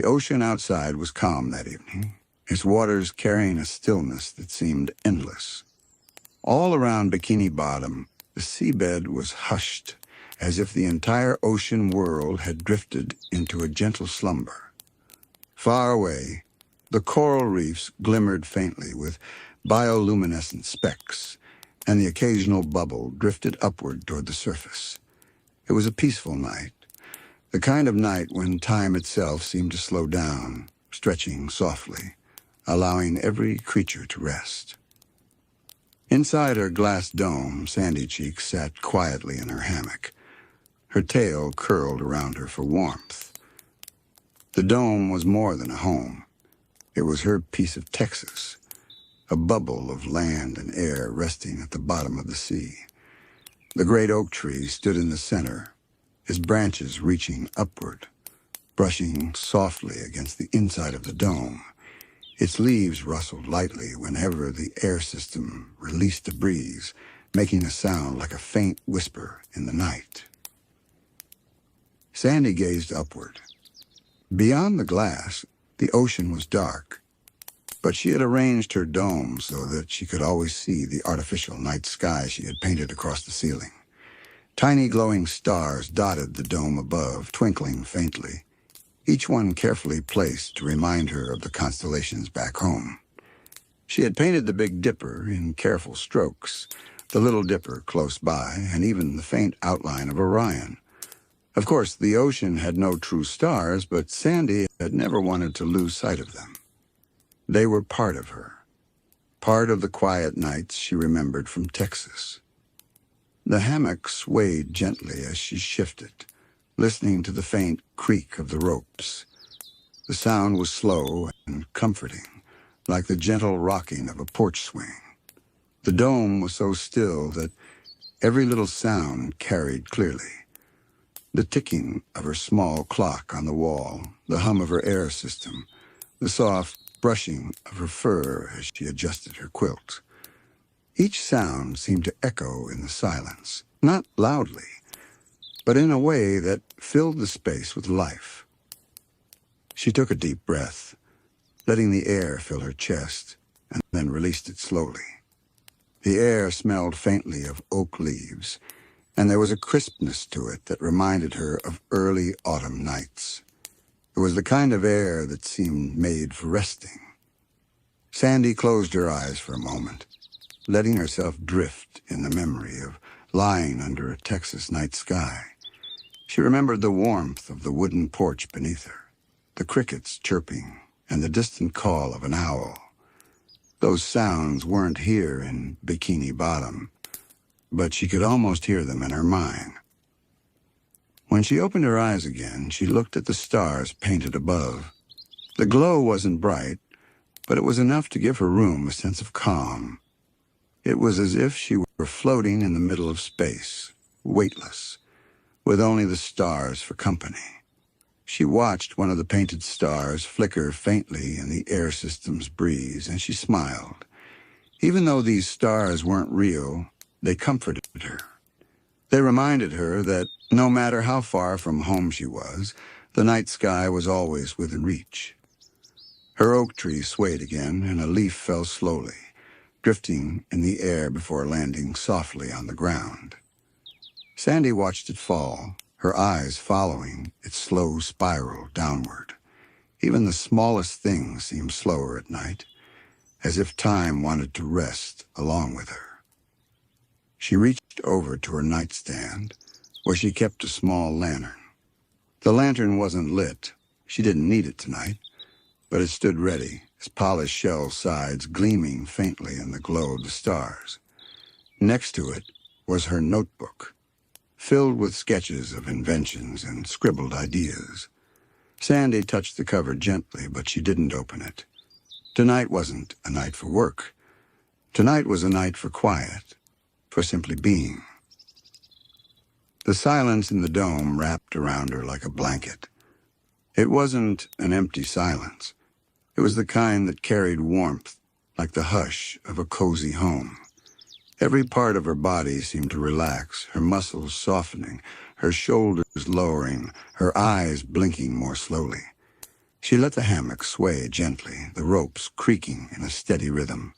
The ocean outside was calm that evening, its waters carrying a stillness that seemed endless. All around Bikini Bottom, the seabed was hushed, as if the entire ocean world had drifted into a gentle slumber. Far away, the coral reefs glimmered faintly with bioluminescent specks, and the occasional bubble drifted upward toward the surface. It was a peaceful night, the kind of night when time itself seemed to slow down, stretching softly, allowing every creature to rest. Inside her glass dome, Sandy Cheeks sat quietly in her hammock, her tail curled around her for warmth. The dome was more than a home. It was her piece of Texas, a bubble of land and air resting at the bottom of the sea. The great oak tree stood in the center, its branches reaching upward, brushing softly against the inside of the dome. Its leaves rustled lightly whenever the air system released a breeze, making a sound like a faint whisper in the night. Sandy gazed upward. Beyond the glass, the ocean was dark, but she had arranged her dome so that she could always see the artificial night sky she had painted across the ceiling. Tiny glowing stars dotted the dome above, twinkling faintly, each one carefully placed to remind her of the constellations back home. She had painted the Big Dipper in careful strokes, the Little Dipper close by, and even the faint outline of Orion. Of course, the ocean had no true stars, but Sandy had never wanted to lose sight of them. They were part of her, part of the quiet nights she remembered from Texas. The hammock swayed gently as she shifted, listening to the faint creak of the ropes. The sound was slow and comforting, like the gentle rocking of a porch swing. The dome was so still that every little sound carried clearly. The ticking of her small clock on the wall, the hum of her air system, the soft brushing of her fur as she adjusted her quilt. Each sound seemed to echo in the silence, not loudly, but in a way that filled the space with life. She took a deep breath, letting the air fill her chest, and then released it slowly. The air smelled faintly of oak leaves, and there was a crispness to it that reminded her of early autumn nights. It was the kind of air that seemed made for resting. Sandy closed her eyes for a moment, letting herself drift in the memory of lying under a Texas night sky. She remembered the warmth of the wooden porch beneath her, the crickets chirping, and the distant call of an owl. Those sounds weren't here in Bikini Bottom, but she could almost hear them in her mind. When she opened her eyes again, she looked at the stars painted above. The glow wasn't bright, but it was enough to give her room a sense of calm. It was as if she were floating in the middle of space, weightless, with only the stars for company. She watched one of the painted stars flicker faintly in the air system's breeze, and she smiled. Even though these stars weren't real, they comforted her. They reminded her that no matter how far from home she was, the night sky was always within reach. Her oak tree swayed again, and a leaf fell slowly, drifting in the air before landing softly on the ground. Sandy watched it fall, her eyes following its slow spiral downward. Even the smallest things seemed slower at night, as if time wanted to rest along with her. She reached over to her nightstand, where she kept a small lantern. The lantern wasn't lit. She didn't need it tonight, but it stood ready, its polished shell sides gleaming faintly in the glow of the stars. Next to it was her notebook, filled with sketches of inventions and scribbled ideas. Sandy touched the cover gently, but she didn't open it. Tonight wasn't a night for work. Tonight was a night for quiet, for simply being. The silence in the dome wrapped around her like a blanket. It wasn't an empty silence. It was the kind that carried warmth, like the hush of a cozy home. Every part of her body seemed to relax, her muscles softening, her shoulders lowering, her eyes blinking more slowly. She let the hammock sway gently, the ropes creaking in a steady rhythm,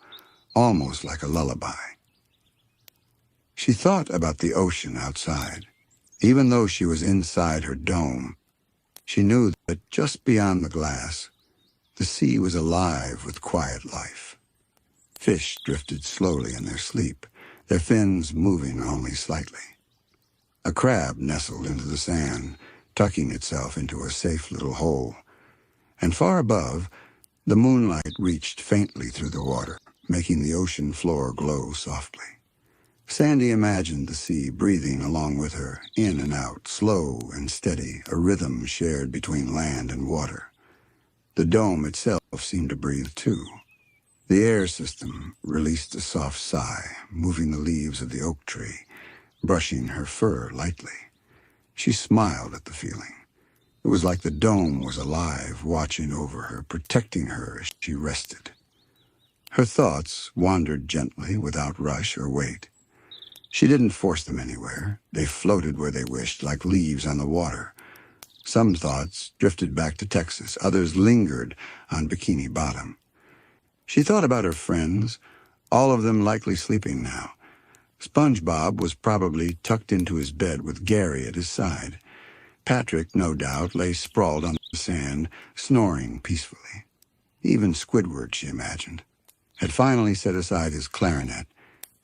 almost like a lullaby. She thought about the ocean outside. Even though she was inside her dome, she knew that just beyond the glass, the sea was alive with quiet life. Fish drifted slowly in their sleep, their fins moving only slightly. A crab nestled into the sand, tucking itself into a safe little hole. And far above, the moonlight reached faintly through the water, making the ocean floor glow softly. Sandy imagined the sea breathing along with her, in and out, slow and steady, a rhythm shared between land and water. The dome itself seemed to breathe too. The air system released a soft sigh, moving the leaves of the oak tree, brushing her fur lightly. She smiled at the feeling. It was like the dome was alive, watching over her, protecting her as she rested. Her thoughts wandered gently, without rush or weight. She didn't force them anywhere. They floated where they wished, like leaves on the water. Some thoughts drifted back to Texas. Others lingered on Bikini Bottom. She thought about her friends, all of them likely sleeping now. SpongeBob was probably tucked into his bed with Gary at his side. Patrick, no doubt, lay sprawled on the sand, snoring peacefully. Even Squidward, she imagined, had finally set aside his clarinet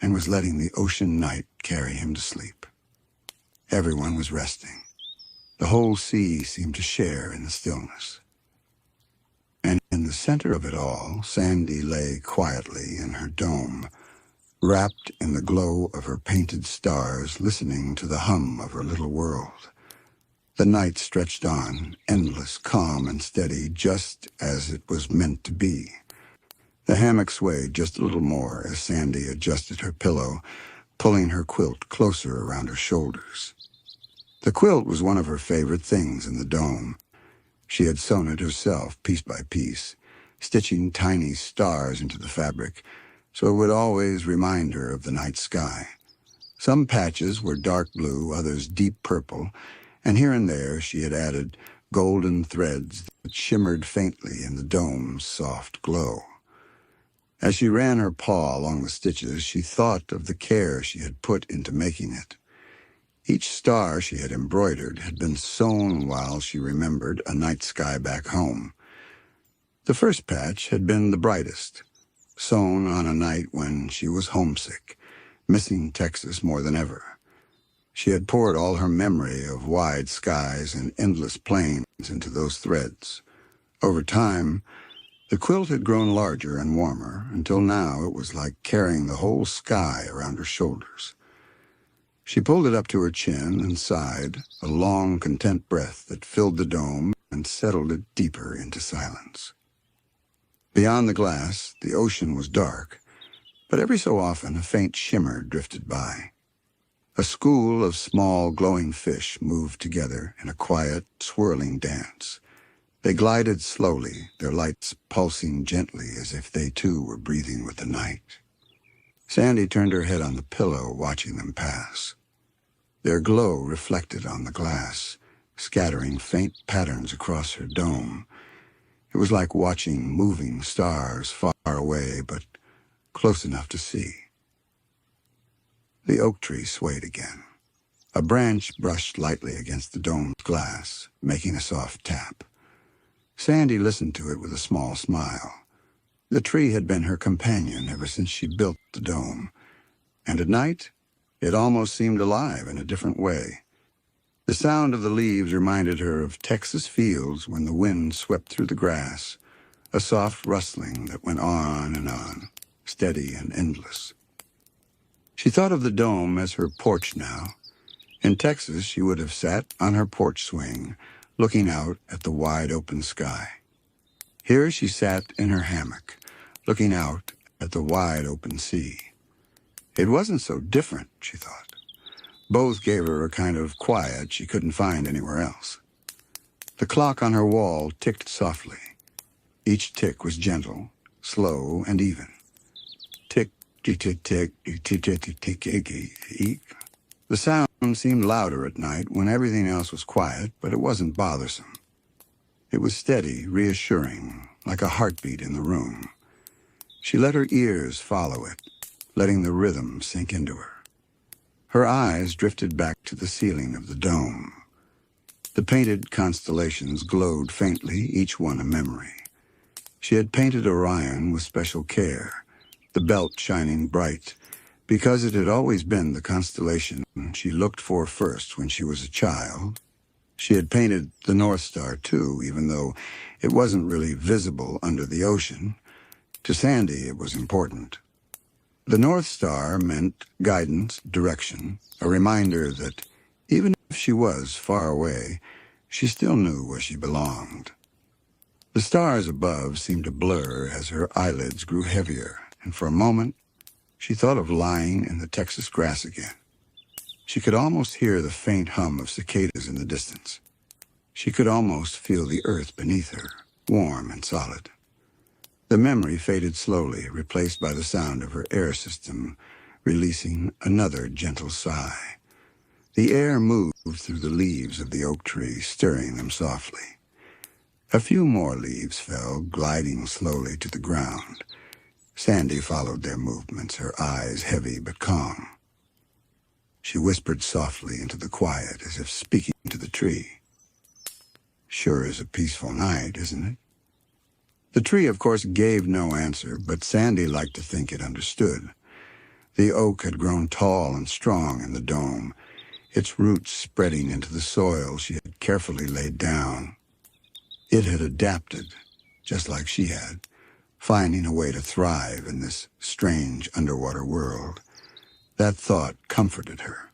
and was letting the ocean night carry him to sleep. Everyone was resting. The whole sea seemed to share in the stillness. And in the center of it all, Sandy lay quietly in her dome, wrapped in the glow of her painted stars, listening to the hum of her little world. The night stretched on, endless, calm and steady, just as it was meant to be. The hammock swayed just a little more as Sandy adjusted her pillow, pulling her quilt closer around her shoulders. The quilt was one of her favorite things in the dome. She had sewn it herself, piece by piece, stitching tiny stars into the fabric, so it would always remind her of the night sky. Some patches were dark blue, others deep purple, and here and there she had added golden threads that shimmered faintly in the dome's soft glow. As she ran her paw along the stitches, she thought of the care she had put into making it. Each star she had embroidered had been sewn while she remembered a night sky back home. The first patch had been the brightest, sewn on a night when she was homesick, missing Texas more than ever. She had poured all her memory of wide skies and endless plains into those threads. Over time, the quilt had grown larger and warmer, until now it was like carrying the whole sky around her shoulders. She pulled it up to her chin and sighed, a long, content breath that filled the dome and settled it deeper into silence. Beyond the glass, the ocean was dark, but every so often a faint shimmer drifted by. A school of small, glowing fish moved together in a quiet, swirling dance. They glided slowly, their lights pulsing gently as if they too were breathing with the night. Sandy turned her head on the pillow, watching them pass. Their glow reflected on the glass, scattering faint patterns across her dome. It was like watching moving stars far away, but close enough to see. The oak tree swayed again. A branch brushed lightly against the dome's glass, making a soft tap. Sandy listened to it with a small smile. The tree had been her companion ever since she built the dome, and at night, it almost seemed alive in a different way. The sound of the leaves reminded her of Texas fields when the wind swept through the grass, a soft rustling that went on, steady and endless. She thought of the dome as her porch now. In Texas, she would have sat on her porch swing, looking out at the wide open sky. Here she sat in her hammock, looking out at the wide open sea. It wasn't so different, she thought. Both gave her a kind of quiet she couldn't find anywhere else. The clock on her wall ticked softly. Each tick was gentle, slow, and even. Tick, tick, tick, tick, tick, tick, tick, tick, tick, tick. The sound seemed louder at night when everything else was quiet, but it wasn't bothersome. It was steady, reassuring, like a heartbeat in the room. She let her ears follow it, letting the rhythm sink into her. Her eyes drifted back to the ceiling of the dome. The painted constellations glowed faintly, each one a memory. She had painted Orion with special care, the belt shining bright, because it had always been the constellation she looked for first when she was a child. She had painted the North Star, too, even though it wasn't really visible under the ocean. To Sandy, it was important. The North Star meant guidance, direction, a reminder that even if she was far away, she still knew where she belonged. The stars above seemed to blur as her eyelids grew heavier, and for a moment, she thought of lying in the Texas grass again. She could almost hear the faint hum of cicadas in the distance. She could almost feel the earth beneath her, warm and solid. The memory faded slowly, replaced by the sound of her air system, releasing another gentle sigh. The air moved through the leaves of the oak tree, stirring them softly. A few more leaves fell, gliding slowly to the ground. Sandy followed their movements, her eyes heavy but calm. She whispered softly into the quiet, as if speaking to the tree. "Sure is a peaceful night, isn't it?" The tree, of course, gave no answer, but Sandy liked to think it understood. The oak had grown tall and strong in the dome, its roots spreading into the soil she had carefully laid down. It had adapted, just like she had, finding a way to thrive in this strange underwater world. That thought comforted her.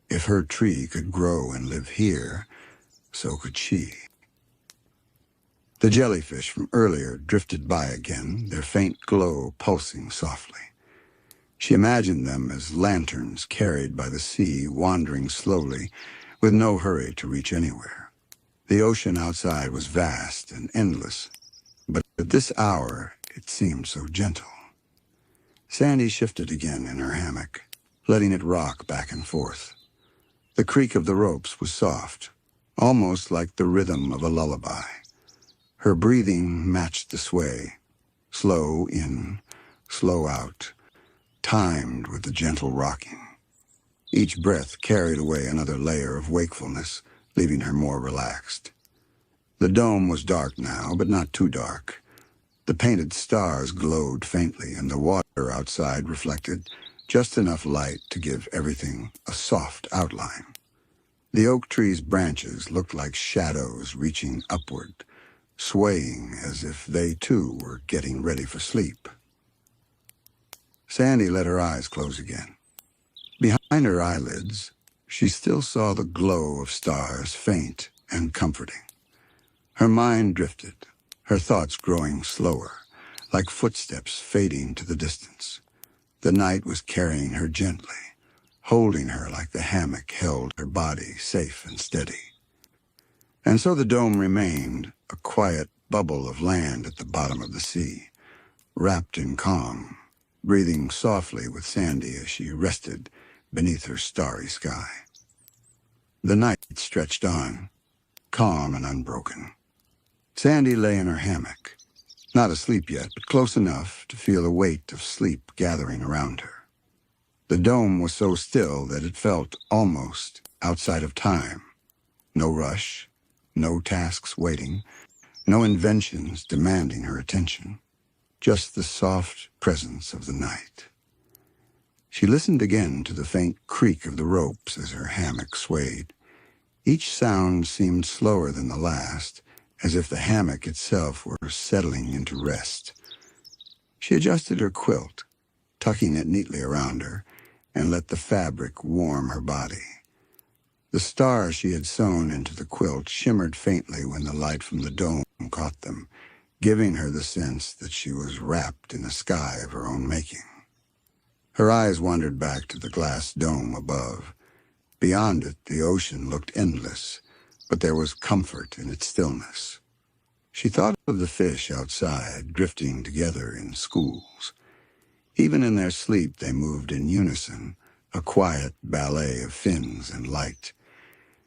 If her tree could grow and live here, so could she. The jellyfish from earlier drifted by again, their faint glow pulsing softly. She imagined them as lanterns carried by the sea, wandering slowly, with no hurry to reach anywhere. The ocean outside was vast and endless, but at this hour it seemed so gentle. Sandy shifted again in her hammock, letting it rock back and forth. The creak of the ropes was soft, almost like the rhythm of a lullaby. Her breathing matched the sway, slow in, slow out, timed with the gentle rocking. Each breath carried away another layer of wakefulness, leaving her more relaxed. The dome was dark now, but not too dark. The painted stars glowed faintly, and the water outside reflected just enough light to give everything a soft outline. The oak tree's branches looked like shadows reaching upward, swaying as if they too were getting ready for sleep. Sandy let her eyes close again. Behind her eyelids, she still saw the glow of stars, faint and comforting. Her mind drifted, her thoughts growing slower, like footsteps fading to the distance. The night was carrying her gently, holding her like the hammock held her body safe and steady. And so the dome remained, a quiet bubble of land at the bottom of the sea, wrapped in calm, breathing softly with Sandy as she rested beneath her starry sky. The night stretched on, calm and unbroken. Sandy lay in her hammock, not asleep yet, but close enough to feel a weight of sleep gathering around her. The dome was so still that it felt almost outside of time. No rush, no tasks waiting, no inventions demanding her attention, just the soft presence of the night. She listened again to the faint creak of the ropes as her hammock swayed. Each sound seemed slower than the last, as if the hammock itself were settling into rest. She adjusted her quilt, tucking it neatly around her, and let the fabric warm her body. The stars she had sewn into the quilt shimmered faintly when the light from the dome caught them, giving her the sense that she was wrapped in a sky of her own making. Her eyes wandered back to the glass dome above. Beyond it, the ocean looked endless, but there was comfort in its stillness. She thought of the fish outside, drifting together in schools. Even in their sleep, they moved in unison, a quiet ballet of fins and light.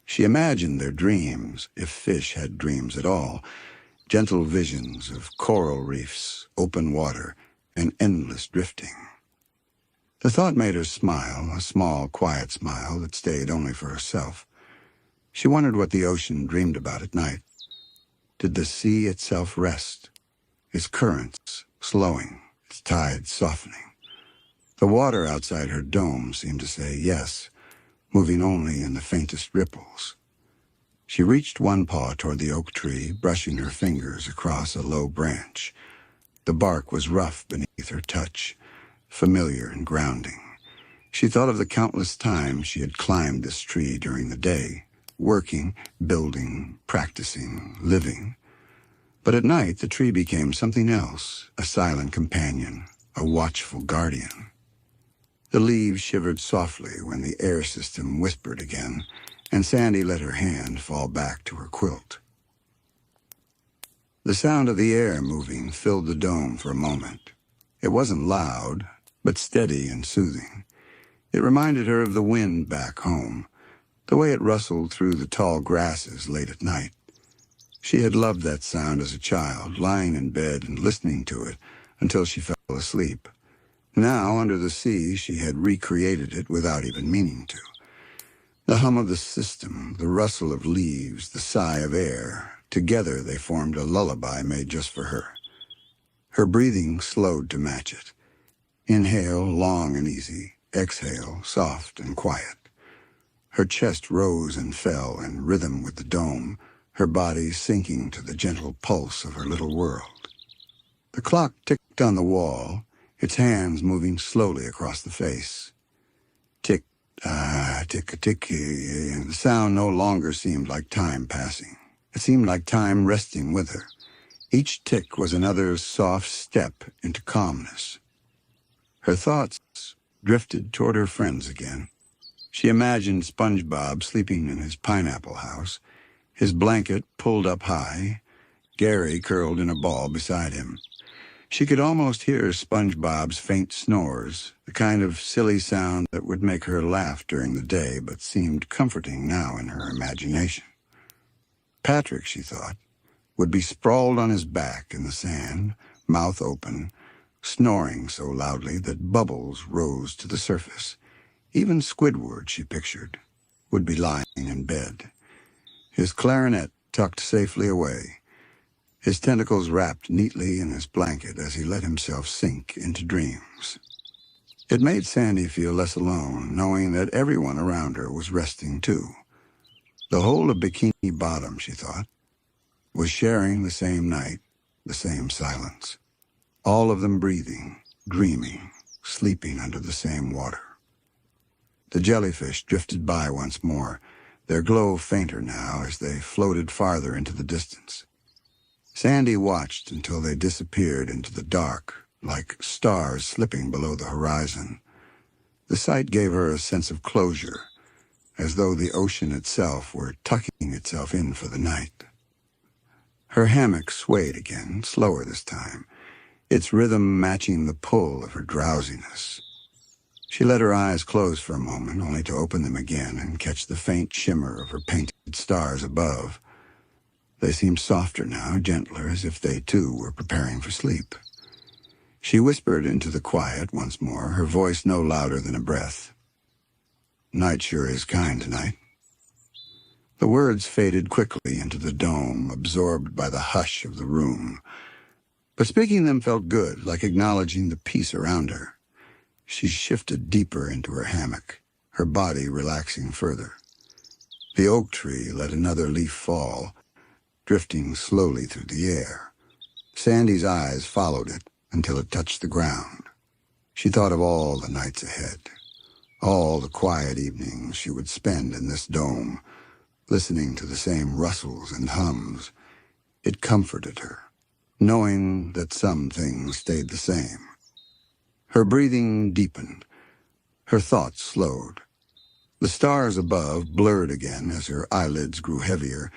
She imagined their dreams, if fish had dreams at all, gentle visions of coral reefs, open water, and endless drifting. The thought made her smile, a small, quiet smile that stayed only for herself. She wondered what the ocean dreamed about at night. Did the sea itself rest, its currents slowing, its tides softening? The water outside her dome seemed to say yes, moving only in the faintest ripples. She reached one paw toward the oak tree, brushing her fingers across a low branch. The bark was rough beneath her touch, familiar and grounding. She thought of the countless times she had climbed this tree during the day, working, building, practicing, living. But at night, the tree became something else, a silent companion, a watchful guardian. The leaves shivered softly when the air system whispered again, and Sandy let her hand fall back to her quilt. The sound of the air moving filled the dome for a moment. It wasn't loud, but steady and soothing. It reminded her of the wind back home, the way it rustled through the tall grasses late at night. She had loved that sound as a child, lying in bed and listening to it until she fell asleep. Now, under the sea, she had recreated it without even meaning to. The hum of the system, the rustle of leaves, the sigh of air, together they formed a lullaby made just for her. Her breathing slowed to match it. Inhale, long and easy. Exhale, soft and quiet. Her chest rose and fell in rhythm with the dome, her body sinking to the gentle pulse of her little world. The clock ticked on the wall, its hands moving slowly across the face. Tick, tick, and the sound no longer seemed like time passing. It seemed like time resting with her. Each tick was another soft step into calmness. Her thoughts drifted toward her friends again. She imagined SpongeBob sleeping in his pineapple house, his blanket pulled up high, Gary curled in a ball beside him. She could almost hear SpongeBob's faint snores, the kind of silly sound that would make her laugh during the day but seemed comforting now in her imagination. Patrick, she thought, would be sprawled on his back in the sand, mouth open, snoring so loudly that bubbles rose to the surface. Even Squidward, she pictured, would be lying in bed, his clarinet tucked safely away, his tentacles wrapped neatly in his blanket as he let himself sink into dreams. It made Sandy feel less alone, knowing that everyone around her was resting too. The whole of Bikini Bottom, she thought, was sharing the same night, the same silence. All of them breathing, dreaming, sleeping under the same water. The jellyfish drifted by once more, their glow fainter now as they floated farther into the distance. Sandy watched until they disappeared into the dark, like stars slipping below the horizon. The sight gave her a sense of closure, as though the ocean itself were tucking itself in for the night. Her hammock swayed again, slower this time, its rhythm matching the pull of her drowsiness. She let her eyes close for a moment, only to open them again and catch the faint shimmer of her painted stars above. They seemed softer now, gentler, as if they too were preparing for sleep. She whispered into the quiet once more, her voice no louder than a breath. "Night sure is kind tonight." The words faded quickly into the dome, absorbed by the hush of the room. But speaking them felt good, like acknowledging the peace around her. She shifted deeper into her hammock, her body relaxing further. The oak tree let another leaf fall, drifting slowly through the air. Sandy's eyes followed it until it touched the ground. She thought of all the nights ahead, all the quiet evenings she would spend in this dome, listening to the same rustles and hums. It comforted her, knowing that some things stayed the same. Her breathing deepened. Her thoughts slowed. The stars above blurred again as her eyelids grew heavier,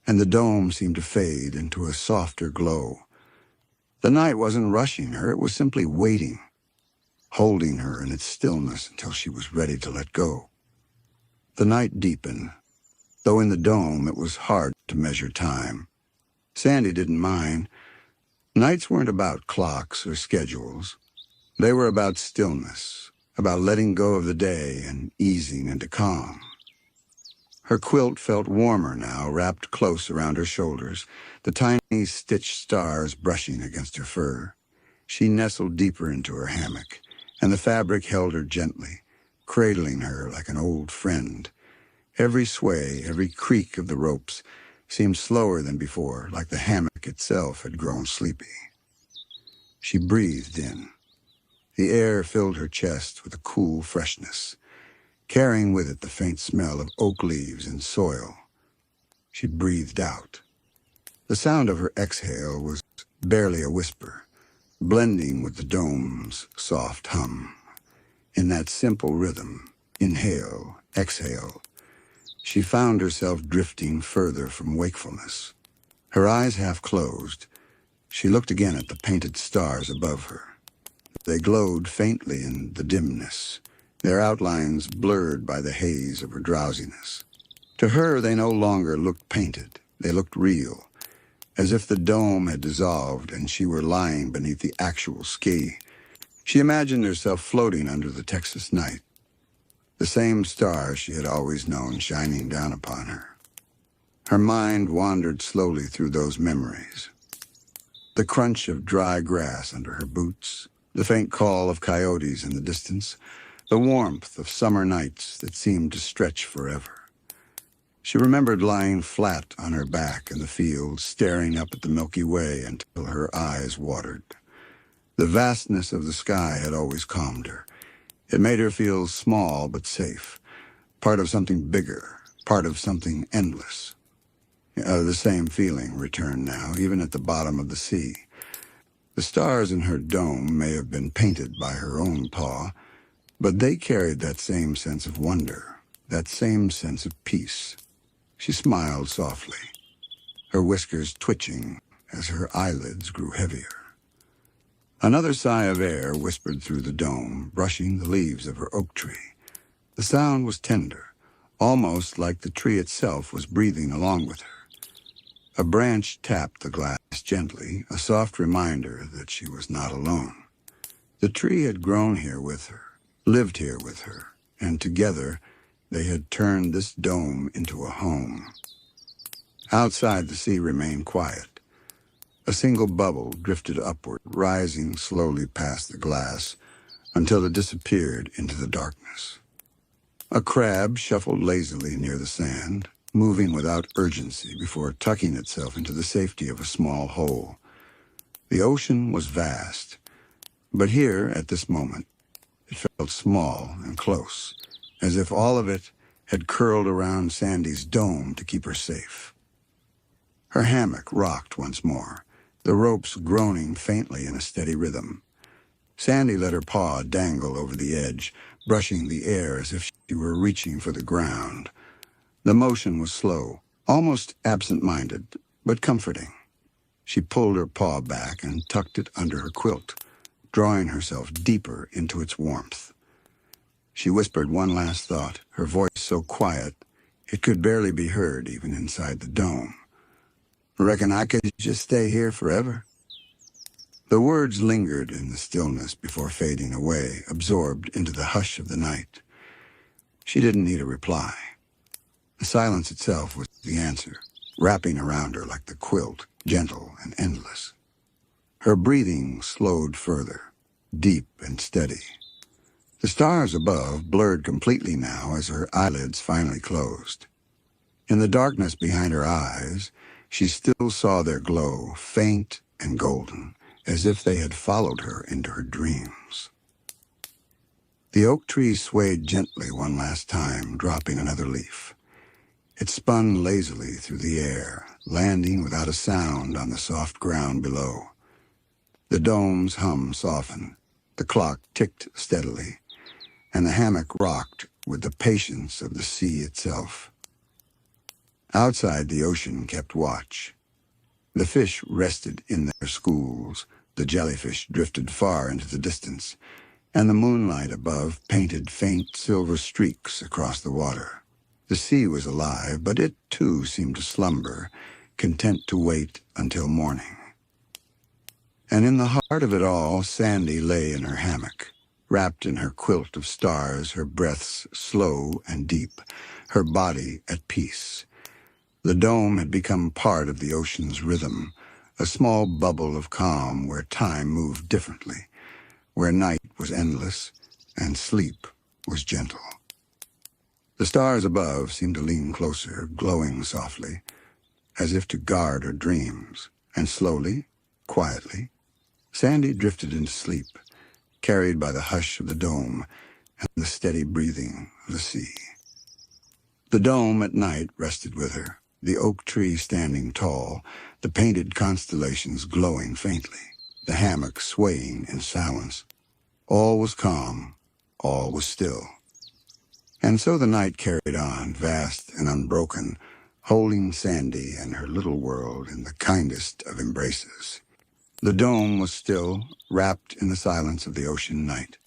and the dome seemed to fade into a softer glow. The night wasn't rushing her, it was simply waiting, holding her in its stillness until she was ready to let go. The night deepened, though in the dome it was hard to measure time. Sandy didn't mind. Nights weren't about clocks or schedules. They were about stillness, about letting go of the day and easing into calm. Her quilt felt warmer now, wrapped close around her shoulders, the tiny stitched stars brushing against her fur. She nestled deeper into her hammock, and the fabric held her gently, cradling her like an old friend. Every sway, every creak of the ropes seemed slower than before, like the hammock itself had grown sleepy. She breathed in. The air filled her chest with a cool freshness, carrying with it the faint smell of oak leaves and soil. She breathed out. The sound of her exhale was barely a whisper, blending with the dome's soft hum. In that simple rhythm, inhale, exhale, she found herself drifting further from wakefulness. Her eyes half closed, she looked again at the painted stars above her. They glowed faintly in the dimness, their outlines blurred by the haze of her drowsiness. To her, they no longer looked painted. They looked real, as if the dome had dissolved and she were lying beneath the actual ski. She imagined herself floating under the Texas night, the same stars she had always known shining down upon her. Her mind wandered slowly through those memories. The crunch of dry grass under her boots, the faint call of coyotes in the distance, the warmth of summer nights that seemed to stretch forever. She remembered lying flat on her back in the field, staring up at the Milky Way until her eyes watered. The vastness of the sky had always calmed her. It made her feel small but safe, part of something bigger, part of something endless. The same feeling returned now, even at the bottom of the sea. The stars in her dome may have been painted by her own paw, but they carried that same sense of wonder, that same sense of peace. She smiled softly, her whiskers twitching as her eyelids grew heavier. Another sigh of air whispered through the dome, brushing the leaves of her oak tree. The sound was tender, almost like the tree itself was breathing along with her. A branch tapped the glass gently, a soft reminder that she was not alone. The tree had grown here with her, lived here with her, and together they had turned this dome into a home. Outside, the sea remained quiet. A single bubble drifted upward, rising slowly past the glass until it disappeared into the darkness. A crab shuffled lazily near the sand, moving without urgency before tucking itself into the safety of a small hole. The ocean was vast, but here, at this moment, it felt small and close, as if all of it had curled around Sandy's dome to keep her safe. Her hammock rocked once more, the ropes groaning faintly in a steady rhythm. Sandy let her paw dangle over the edge, brushing the air as if she were reaching for the ground. The motion was slow, almost absent-minded, but comforting. She pulled her paw back and tucked it under her quilt, drawing herself deeper into its warmth. She whispered one last thought, her voice so quiet it could barely be heard even inside the dome. "Reckon I could just stay here forever?" The words lingered in the stillness before fading away, absorbed into the hush of the night. She didn't need a reply. The silence itself was the answer, wrapping around her like the quilt, gentle and endless. Her breathing slowed further, deep and steady. The stars above blurred completely now as her eyelids finally closed. In the darkness behind her eyes, she still saw their glow, faint and golden, as if they had followed her into her dreams. The oak tree swayed gently one last time, dropping another leaf. It spun lazily through the air, landing without a sound on the soft ground below. The dome's hum softened, the clock ticked steadily, and the hammock rocked with the patience of the sea itself. Outside, the ocean kept watch. The fish rested in their schools, the jellyfish drifted far into the distance, and the moonlight above painted faint silver streaks across the water. The sea was alive, but it, too, seemed to slumber, content to wait until morning. And in the heart of it all, Sandy lay in her hammock, wrapped in her quilt of stars, her breaths slow and deep, her body at peace. The dome had become part of the ocean's rhythm, a small bubble of calm where time moved differently, where night was endless and sleep was gentle. The stars above seemed to lean closer, glowing softly, as if to guard her dreams, and slowly, quietly, Sandy drifted into sleep, carried by the hush of the dome and the steady breathing of the sea. The dome at night rested with her, the oak tree standing tall, the painted constellations glowing faintly, the hammock swaying in silence. All was calm, all was still. And so the night carried on, vast and unbroken, holding Sandy and her little world in the kindest of embraces. The dome was still, wrapped in the silence of the ocean night.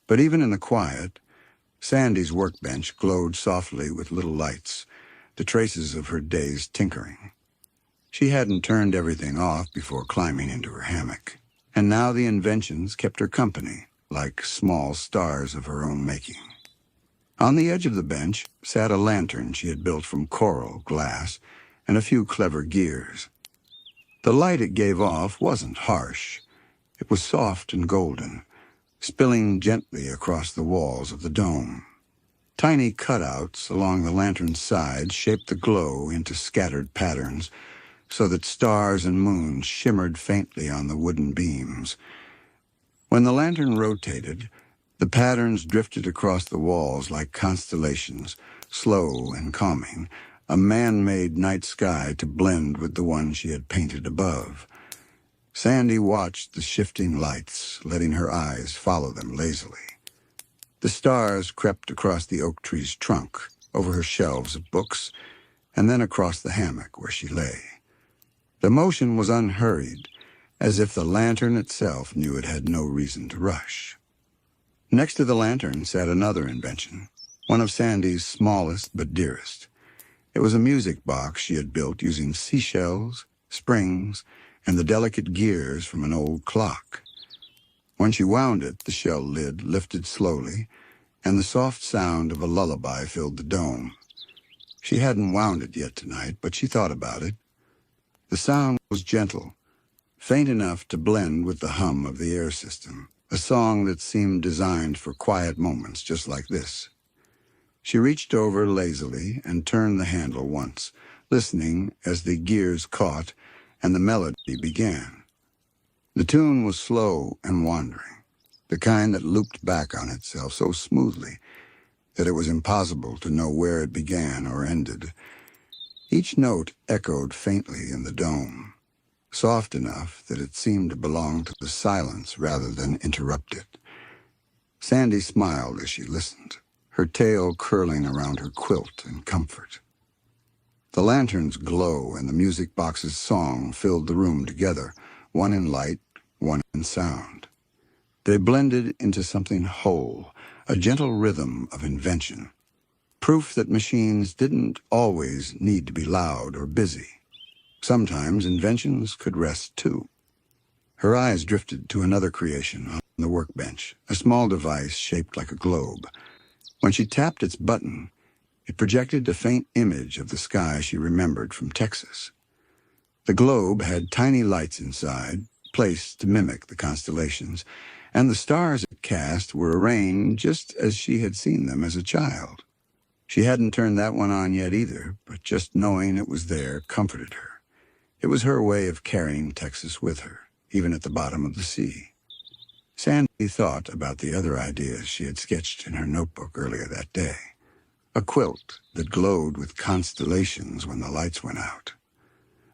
But even in the quiet, Sandy's workbench glowed softly with little lights, the traces of her day's tinkering. She hadn't turned everything off before climbing into her hammock, and now the inventions kept her company, like small stars of her own making. On the edge of the bench sat a lantern she had built from coral, glass, and a few clever gears. The light it gave off wasn't harsh. It was soft and golden, spilling gently across the walls of the dome. Tiny cutouts along the lantern's sides shaped the glow into scattered patterns, so that stars and moons shimmered faintly on the wooden beams. When the lantern rotated, the patterns drifted across the walls like constellations, slow and calming, a man-made night sky to blend with the one she had painted above. Sandy watched the shifting lights, letting her eyes follow them lazily. The stars crept across the oak tree's trunk, over her shelves of books, and then across the hammock where she lay. The motion was unhurried, as if the lantern itself knew it had no reason to rush. Next to the lantern sat another invention, one of Sandy's smallest but dearest. It was a music box she had built using seashells, springs, and the delicate gears from an old clock. When she wound it, the shell lid lifted slowly, and the soft sound of a lullaby filled the dome. She hadn't wound it yet tonight, but she thought about it. The sound was gentle, faint enough to blend with the hum of the air system, a song that seemed designed for quiet moments just like this. She reached over lazily and turned the handle once, listening as the gears caught and the melody began. The tune was slow and wandering, the kind that looped back on itself so smoothly that it was impossible to know where it began or ended. Each note echoed faintly in the dome, soft enough that it seemed to belong to the silence rather than interrupt it. Sandy smiled as she listened, her tail curling around her quilt in comfort. The lantern's glow and the music box's song filled the room together, one in light, one in sound. They blended into something whole, a gentle rhythm of invention, proof that machines didn't always need to be loud or busy. Sometimes inventions could rest too. Her eyes drifted to another creation on the workbench, a small device shaped like a globe. When she tapped its button, it projected a faint image of the sky she remembered from Texas. The globe had tiny lights inside, placed to mimic the constellations, and the stars it cast were arranged just as she had seen them as a child. She hadn't turned that one on yet either, but just knowing it was there comforted her. It was her way of carrying Texas with her, even at the bottom of the sea. Sandy thought about the other ideas she had sketched in her notebook earlier that day. A quilt that glowed with constellations when the lights went out.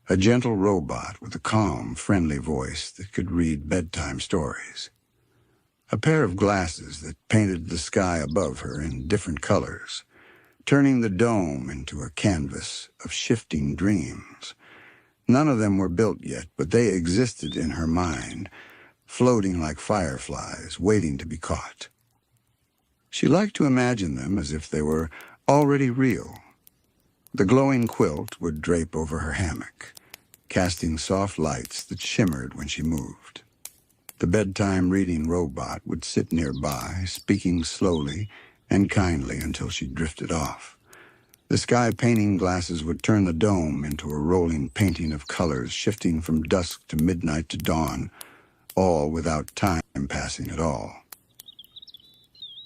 A gentle robot with a calm, friendly voice that could read bedtime stories. A pair of glasses that painted the sky above her in different colors, turning the dome into a canvas of shifting dreams. None of them were built yet, but they existed in her mind, floating like fireflies, waiting to be caught. She liked to imagine them as if they were already real. The glowing quilt would drape over her hammock, casting soft lights that shimmered when she moved. The bedtime reading robot would sit nearby, speaking slowly and kindly until she drifted off. The sky painting glasses would turn the dome into a rolling painting of colors shifting from dusk to midnight to dawn, all without time passing at all.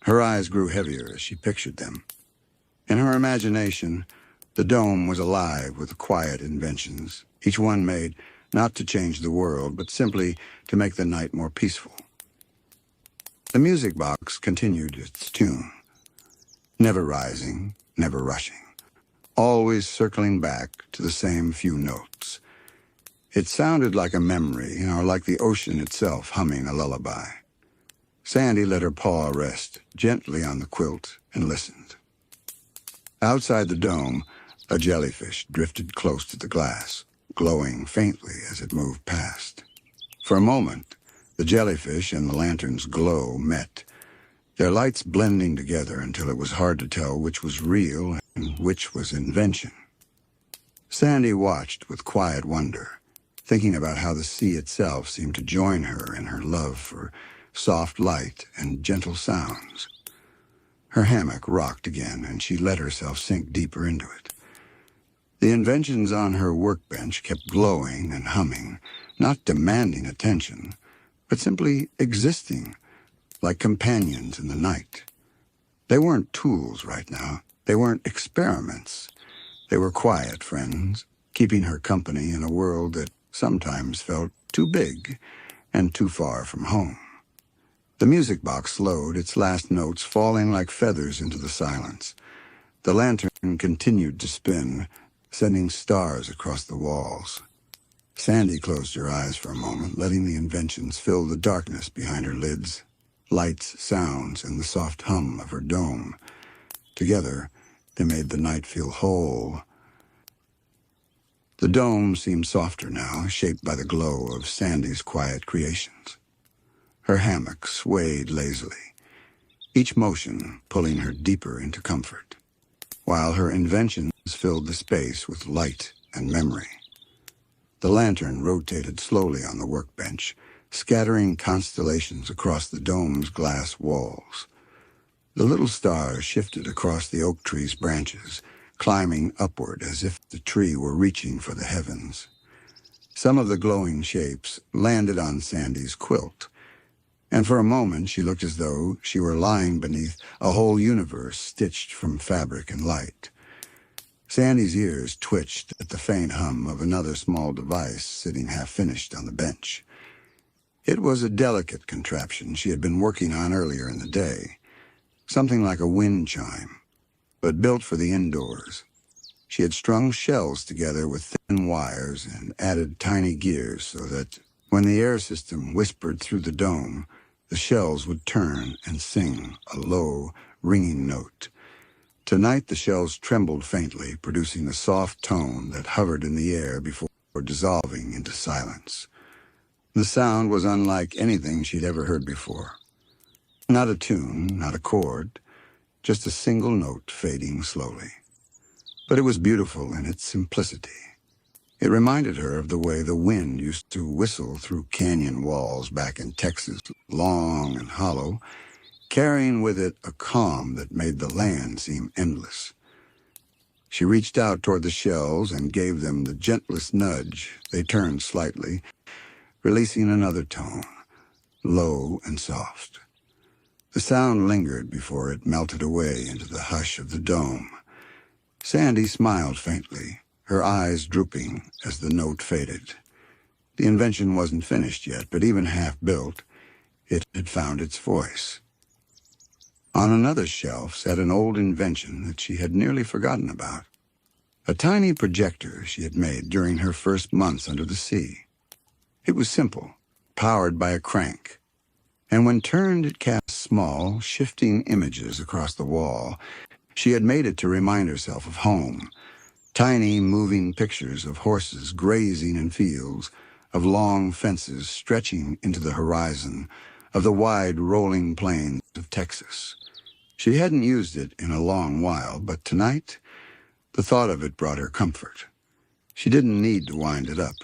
Her eyes grew heavier as she pictured them. In her imagination, the dome was alive with quiet inventions, each one made not to change the world, but simply to make the night more peaceful. The music box continued its tune, never rising, never rushing, always circling back to the same few notes. It sounded like a memory, or like the ocean itself humming a lullaby. Sandy let her paw rest gently on the quilt and listened. Outside the dome, a jellyfish drifted close to the glass, glowing faintly as it moved past. For a moment, the jellyfish and the lantern's glow met, their lights blending together until it was hard to tell which was real and which was invention. Sandy watched with quiet wonder, thinking about how the sea itself seemed to join her in her love for soft light and gentle sounds. Her hammock rocked again, and she let herself sink deeper into it. The inventions on her workbench kept glowing and humming, not demanding attention, but simply existing, like companions in the night. They weren't tools right now. They weren't experiments. They were quiet friends, keeping her company in a world that sometimes felt too big and too far from home. The music box slowed, its last notes falling like feathers into the silence. The lantern continued to spin, sending stars across the walls. Sandy closed her eyes for a moment, letting the inventions fill the darkness behind her lids, lights, sounds, and the soft hum of her dome. Together, they made the night feel whole. The dome seemed softer now, shaped by the glow of Sandy's quiet creations. Her hammock swayed lazily, each motion pulling her deeper into comfort, while her inventions filled the space with light and memory. The lantern rotated slowly on the workbench, scattering constellations across the dome's glass walls. The little stars shifted across the oak tree's branches, climbing upward as if the tree were reaching for the heavens. Some of the glowing shapes landed on Sandy's quilt, and for a moment she looked as though she were lying beneath a whole universe stitched from fabric and light. Sandy's ears twitched at the faint hum of another small device sitting half-finished on the bench. It was a delicate contraption she had been working on earlier in the day, something like a wind chime, but built for the indoors. She had strung shells together with thin wires and added tiny gears so that when the air system whispered through the dome, the shells would turn and sing a low, ringing note. Tonight the shells trembled faintly, producing a soft tone that hovered in the air before dissolving into silence. The sound was unlike anything she'd ever heard before. Not a tune, not a chord, just a single note fading slowly. But it was beautiful in its simplicity. It reminded her of the way the wind used to whistle through canyon walls back in Texas, long and hollow, carrying with it a calm that made the land seem endless. She reached out toward the shells and gave them the gentlest nudge. They turned slightly, releasing another tone, low and soft. The sound lingered before it melted away into the hush of the dome. Sandy smiled faintly, her eyes drooping as the note faded. The invention wasn't finished yet, but even half-built, it had found its voice. On another shelf sat an old invention that she had nearly forgotten about. A tiny projector she had made during her first months under the sea. It was simple, powered by a crank, and when turned it cast small, shifting images across the wall. She had made it to remind herself of home, tiny moving pictures of horses grazing in fields, of long fences stretching into the horizon, of the wide rolling plains of Texas. She hadn't used it in a long while, but tonight, the thought of it brought her comfort. She didn't need to wind it up.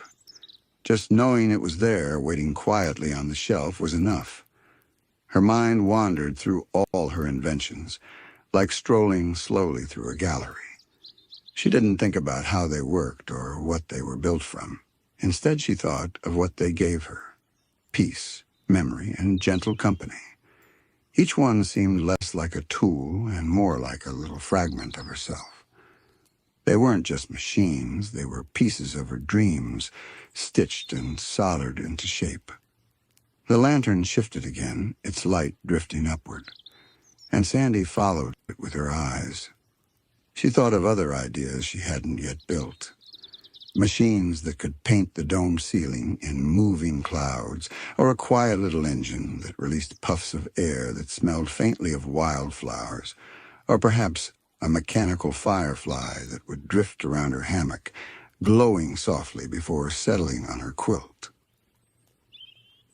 Just knowing it was there, waiting quietly on the shelf, was enough. Her mind wandered through all her inventions, like strolling slowly through a gallery. She didn't think about how they worked or what they were built from. Instead, she thought of what they gave her: peace, memory, and gentle company. Each one seemed less like a tool and more like a little fragment of herself. They weren't just machines, they were pieces of her dreams, stitched and soldered into shape. The lantern shifted again, its light drifting upward, and Sandy followed it with her eyes. She thought of other ideas she hadn't yet built. Machines that could paint the dome ceiling in moving clouds, or a quiet little engine that released puffs of air that smelled faintly of wildflowers, or perhaps a mechanical firefly that would drift around her hammock, glowing softly before settling on her quilt.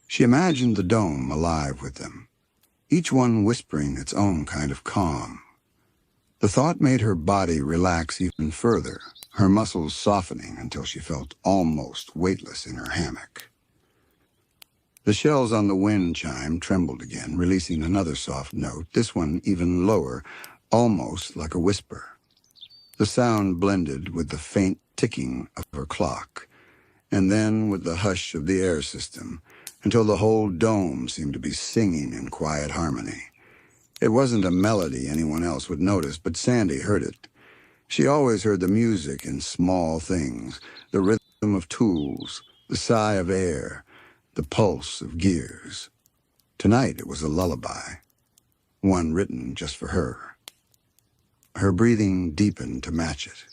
She imagined the dome alive with them, each one whispering its own kind of calm. The thought made her body relax even further, her muscles softening until she felt almost weightless in her hammock. The shells on the wind chime trembled again, releasing another soft note, this one even lower, almost like a whisper. The sound blended with the faint ticking of her clock, and then with the hush of the air system, until the whole dome seemed to be singing in quiet harmony. It wasn't a melody anyone else would notice, but Sandy heard it. She always heard the music in small things, the rhythm of tools, the sigh of air, the pulse of gears. Tonight it was a lullaby, one written just for her. Her breathing deepened to match it.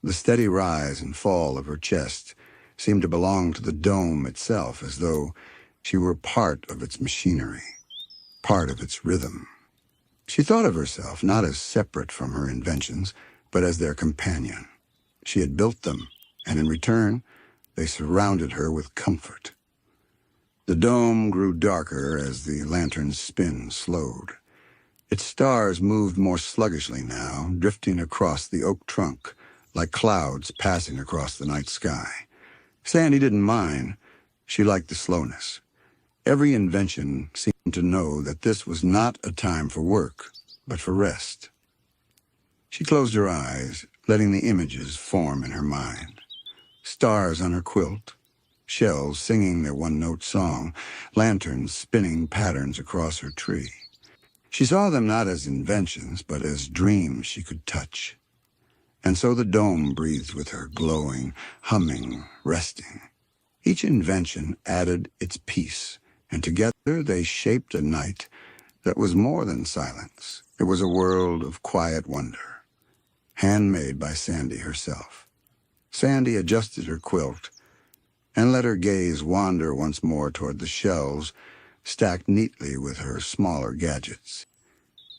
The steady rise and fall of her chest seemed to belong to the dome itself, as though she were part of its machinery, part of its rhythm. She thought of herself not as separate from her inventions, but as their companion. She had built them, and in return, they surrounded her with comfort. The dome grew darker as the lantern's spin slowed. Its stars moved more sluggishly now, drifting across the oak trunk, like clouds passing across the night sky. Sandy didn't mind. She liked the slowness. Every invention seemed to know that this was not a time for work, but for rest. She closed her eyes, letting the images form in her mind. Stars on her quilt, shells singing their one-note song, lanterns spinning patterns across her tree. She saw them not as inventions, but as dreams she could touch. And so the dome breathed with her, glowing, humming, resting. Each invention added its piece, and together they shaped a night that was more than silence. It was a world of quiet wonder, handmade by Sandy herself. Sandy adjusted her quilt and let her gaze wander once more toward the shelves, stacked neatly with her smaller gadgets.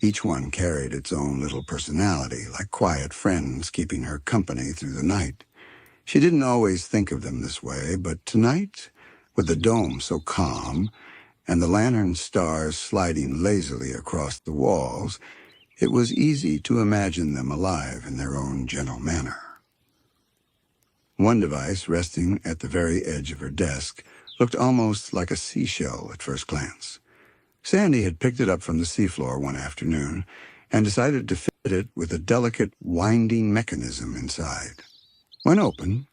Each one carried its own little personality, like quiet friends keeping her company through the night. She didn't always think of them this way, but tonight, with the dome so calm and the lantern stars sliding lazily across the walls, it was easy to imagine them alive in their own gentle manner. One device, resting at the very edge of her desk, looked almost like a seashell at first glance. Sandy had picked it up from the seafloor one afternoon and decided to fit it with a delicate winding mechanism inside. When opened,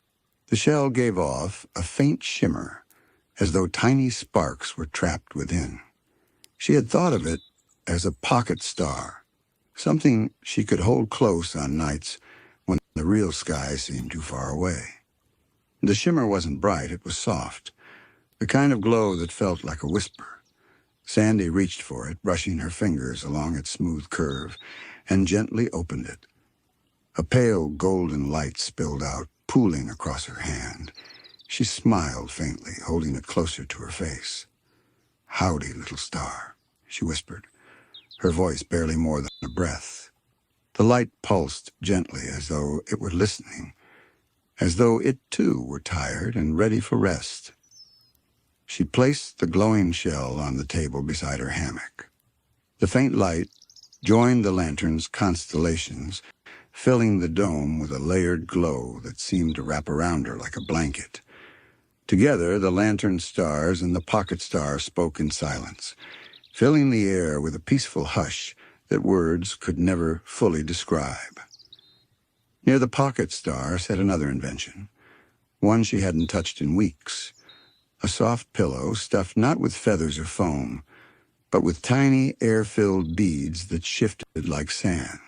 the shell gave off a faint shimmer, as though tiny sparks were trapped within. She had thought of it as a pocket star, something she could hold close on nights when the real sky seemed too far away. The shimmer wasn't bright, it was soft, the kind of glow that felt like a whisper. Sandy reached for it, brushing her fingers along its smooth curve, and gently opened it. A pale golden light spilled out, pooling across her hand. She smiled faintly, holding it closer to her face. "Howdy, little star," she whispered, her voice barely more than a breath. The light pulsed gently as though it were listening, as though it too were tired and ready for rest. She placed the glowing shell on the table beside her hammock. The faint light joined the lantern's constellations, filling the dome with a layered glow that seemed to wrap around her like a blanket. Together, the lantern stars and the pocket star spoke in silence, filling the air with a peaceful hush that words could never fully describe. Near the pocket star sat another invention, one she hadn't touched in weeks, a soft pillow stuffed not with feathers or foam, but with tiny air-filled beads that shifted like sand.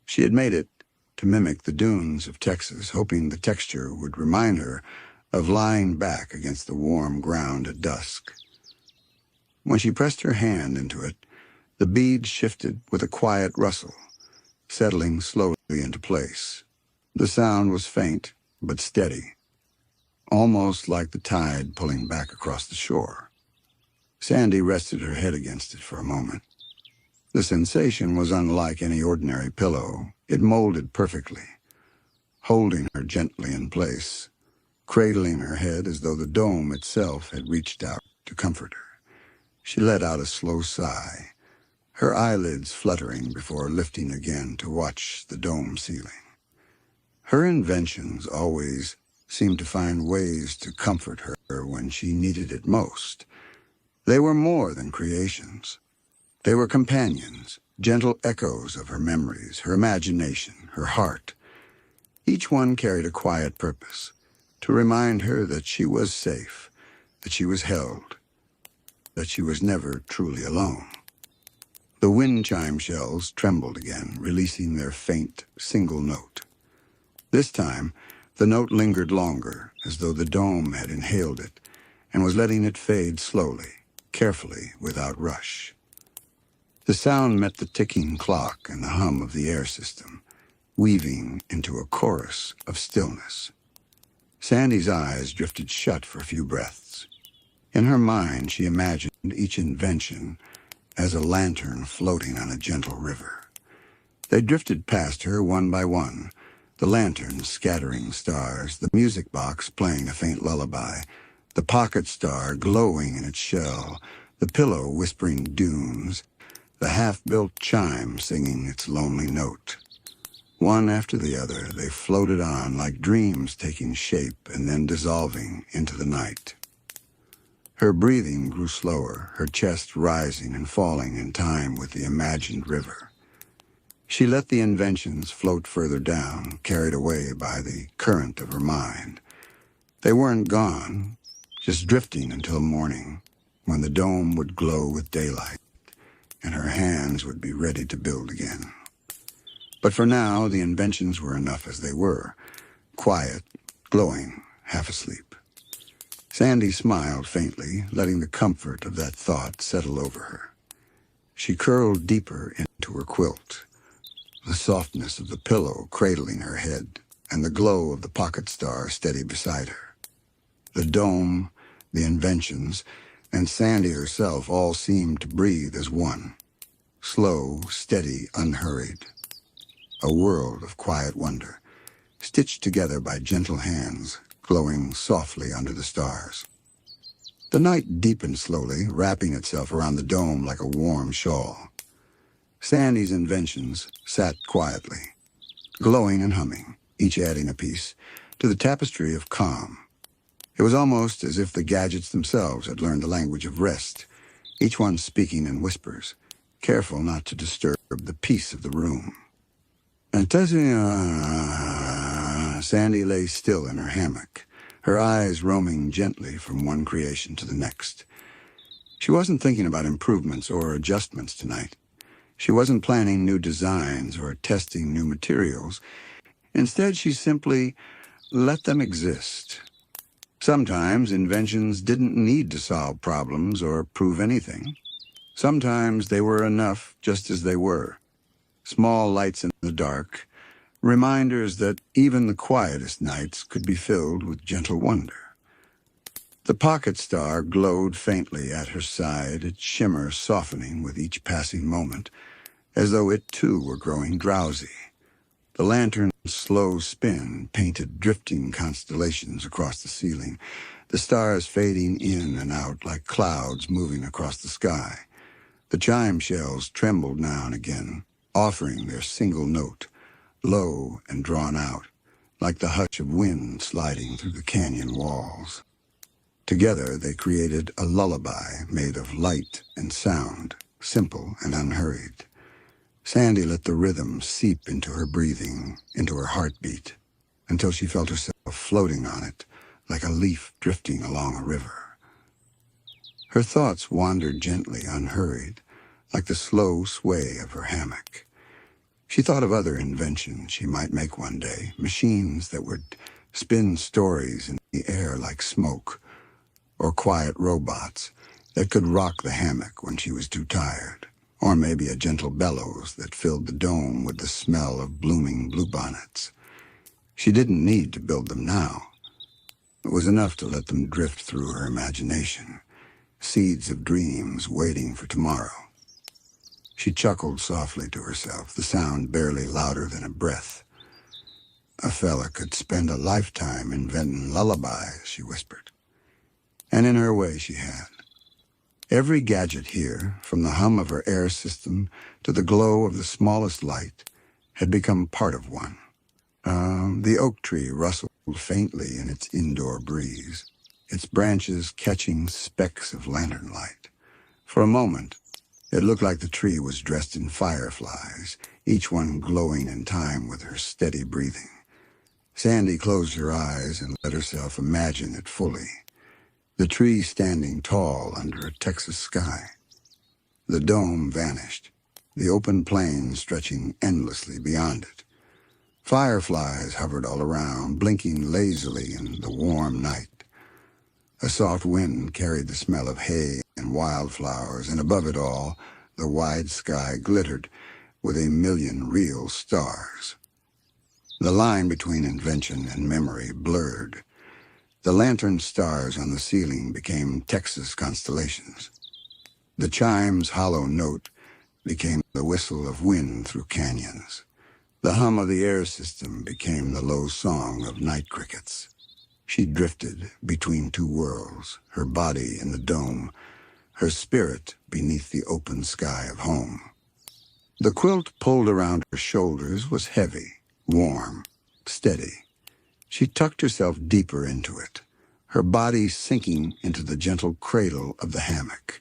She had made it to mimic the dunes of Texas, hoping the texture would remind her of lying back against the warm ground at dusk. When she pressed her hand into it, the beads shifted with a quiet rustle, settling slowly into place. The sound was faint but steady, almost like the tide pulling back across the shore. Sandy rested her head against it for a moment. The sensation was unlike any ordinary pillow. It molded perfectly, holding her gently in place, cradling her head as though the dome itself had reached out to comfort her. She let out a slow sigh, her eyelids fluttering before lifting again to watch the dome ceiling. Her inventions always seemed to find ways to comfort her when she needed it most. They were more than creations. They were companions, gentle echoes of her memories, her imagination, her heart. Each one carried a quiet purpose, to remind her that she was safe, that she was held, that she was never truly alone. The wind chime shells trembled again, releasing their faint, single note. This time, the note lingered longer, as though the dome had inhaled it and was letting it fade slowly, carefully, without rush. The sound met the ticking clock and the hum of the air system, weaving into a chorus of stillness. Sandy's eyes drifted shut for a few breaths. In her mind, she imagined each invention as a lantern floating on a gentle river. They drifted past her one by one, the lantern scattering stars, the music box playing a faint lullaby, the pocket star glowing in its shell, the pillow whispering dunes, the half-built chime singing its lonely note. One after the other, they floated on like dreams taking shape and then dissolving into the night. Her breathing grew slower, her chest rising and falling in time with the imagined river. She let the inventions float further down, carried away by the current of her mind. They weren't gone, just drifting until morning, when the dome would glow with daylight, and her hands would be ready to build again. But for now, the inventions were enough as they were, quiet, glowing, half asleep. Sandy smiled faintly, letting the comfort of that thought settle over her. She curled deeper into her quilt, the softness of the pillow cradling her head, and the glow of the pocket star steady beside her. The dome, the inventions, and Sandy herself all seemed to breathe as one, slow, steady, unhurried. A world of quiet wonder, stitched together by gentle hands, glowing softly under the stars. The night deepened slowly, wrapping itself around the dome like a warm shawl. Sandy's inventions sat quietly, glowing and humming, each adding a piece, to the tapestry of calm. It was almost as if the gadgets themselves had learned the language of rest, each one speaking in whispers, careful not to disturb the peace of the room. Sandy lay still in her hammock, her eyes roaming gently from one creation to the next. She wasn't thinking about improvements or adjustments tonight. She wasn't planning new designs or testing new materials. Instead, she simply let them exist. Sometimes inventions didn't need to solve problems or prove anything. Sometimes they were enough just as they were. Small lights in the dark, reminders that even the quietest nights could be filled with gentle wonder. The pocket star glowed faintly at her side, its shimmer softening with each passing moment, as though it too were growing drowsy. The lantern's slow spin painted drifting constellations across the ceiling, the stars fading in and out like clouds moving across the sky. The chime shells trembled now and again, offering their single note, low and drawn out, like the hush of wind sliding through the canyon walls. Together they created a lullaby made of light and sound, simple and unhurried. Sandy let the rhythm seep into her breathing, into her heartbeat, until she felt herself floating on it, like a leaf drifting along a river. Her thoughts wandered gently, unhurried, like the slow sway of her hammock. She thought of other inventions she might make one day, machines that would spin stories in the air like smoke, or quiet robots that could rock the hammock when she was too tired, or maybe a gentle bellows that filled the dome with the smell of blooming bluebonnets. She didn't need to build them now. It was enough to let them drift through her imagination, seeds of dreams waiting for tomorrow. She chuckled softly to herself, the sound barely louder than a breath. A fella could spend a lifetime inventing lullabies, she whispered. And in her way she had. Every gadget here, from the hum of her air system to the glow of the smallest light, had become part of one. The oak tree rustled faintly in its indoor breeze, its branches catching specks of lantern light. For a moment, it looked like the tree was dressed in fireflies, each one glowing in time with her steady breathing. Sandy closed her eyes and let herself imagine it fully. The tree standing tall under a Texas sky. The dome vanished, the open plain stretching endlessly beyond it. Fireflies hovered all around, blinking lazily in the warm night. A soft wind carried the smell of hay and wildflowers, and above it all, the wide sky glittered with 1,000,000 real stars. The line between invention and memory blurred. The lantern stars on the ceiling became Texas constellations. The chime's hollow note became the whistle of wind through canyons. The hum of the air system became the low song of night crickets. She drifted between two worlds, her body in the dome, her spirit beneath the open sky of home. The quilt pulled around her shoulders was heavy, warm, steady. She tucked herself deeper into it, her body sinking into the gentle cradle of the hammock.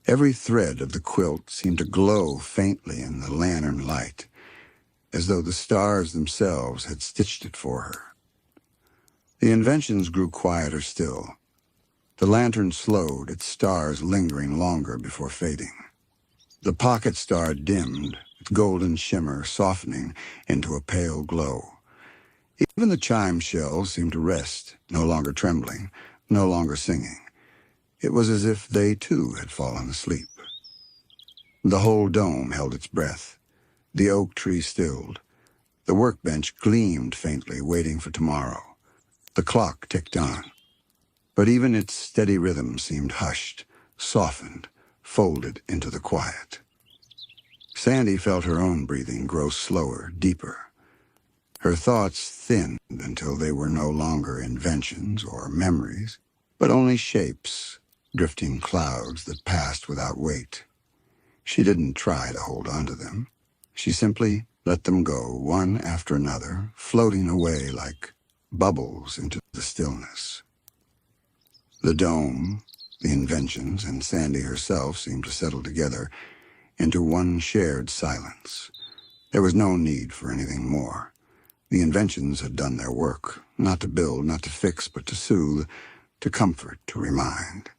Every thread of the quilt seemed to glow faintly in the lantern light, as though the stars themselves had stitched it for her. The inventions grew quieter still. The lantern slowed, its stars lingering longer before fading. The pocket star dimmed, its golden shimmer softening into a pale glow. Even the chime shells seemed to rest, no longer trembling, no longer singing. It was as if they too had fallen asleep. The whole dome held its breath. The oak tree stilled. The workbench gleamed faintly, waiting for tomorrow. The clock ticked on. But even its steady rhythm seemed hushed, softened, folded into the quiet. Sandy felt her own breathing grow slower, deeper. Her thoughts thinned until they were no longer inventions or memories, but only shapes, drifting clouds that passed without weight. She didn't try to hold on to them. She simply let them go, one after another, floating away like bubbles into the stillness. The dome, the inventions, and Sandy herself seemed to settle together into one shared silence. There was no need for anything more. The inventions had done their work, not to build, not to fix, but to soothe, to comfort, to remind.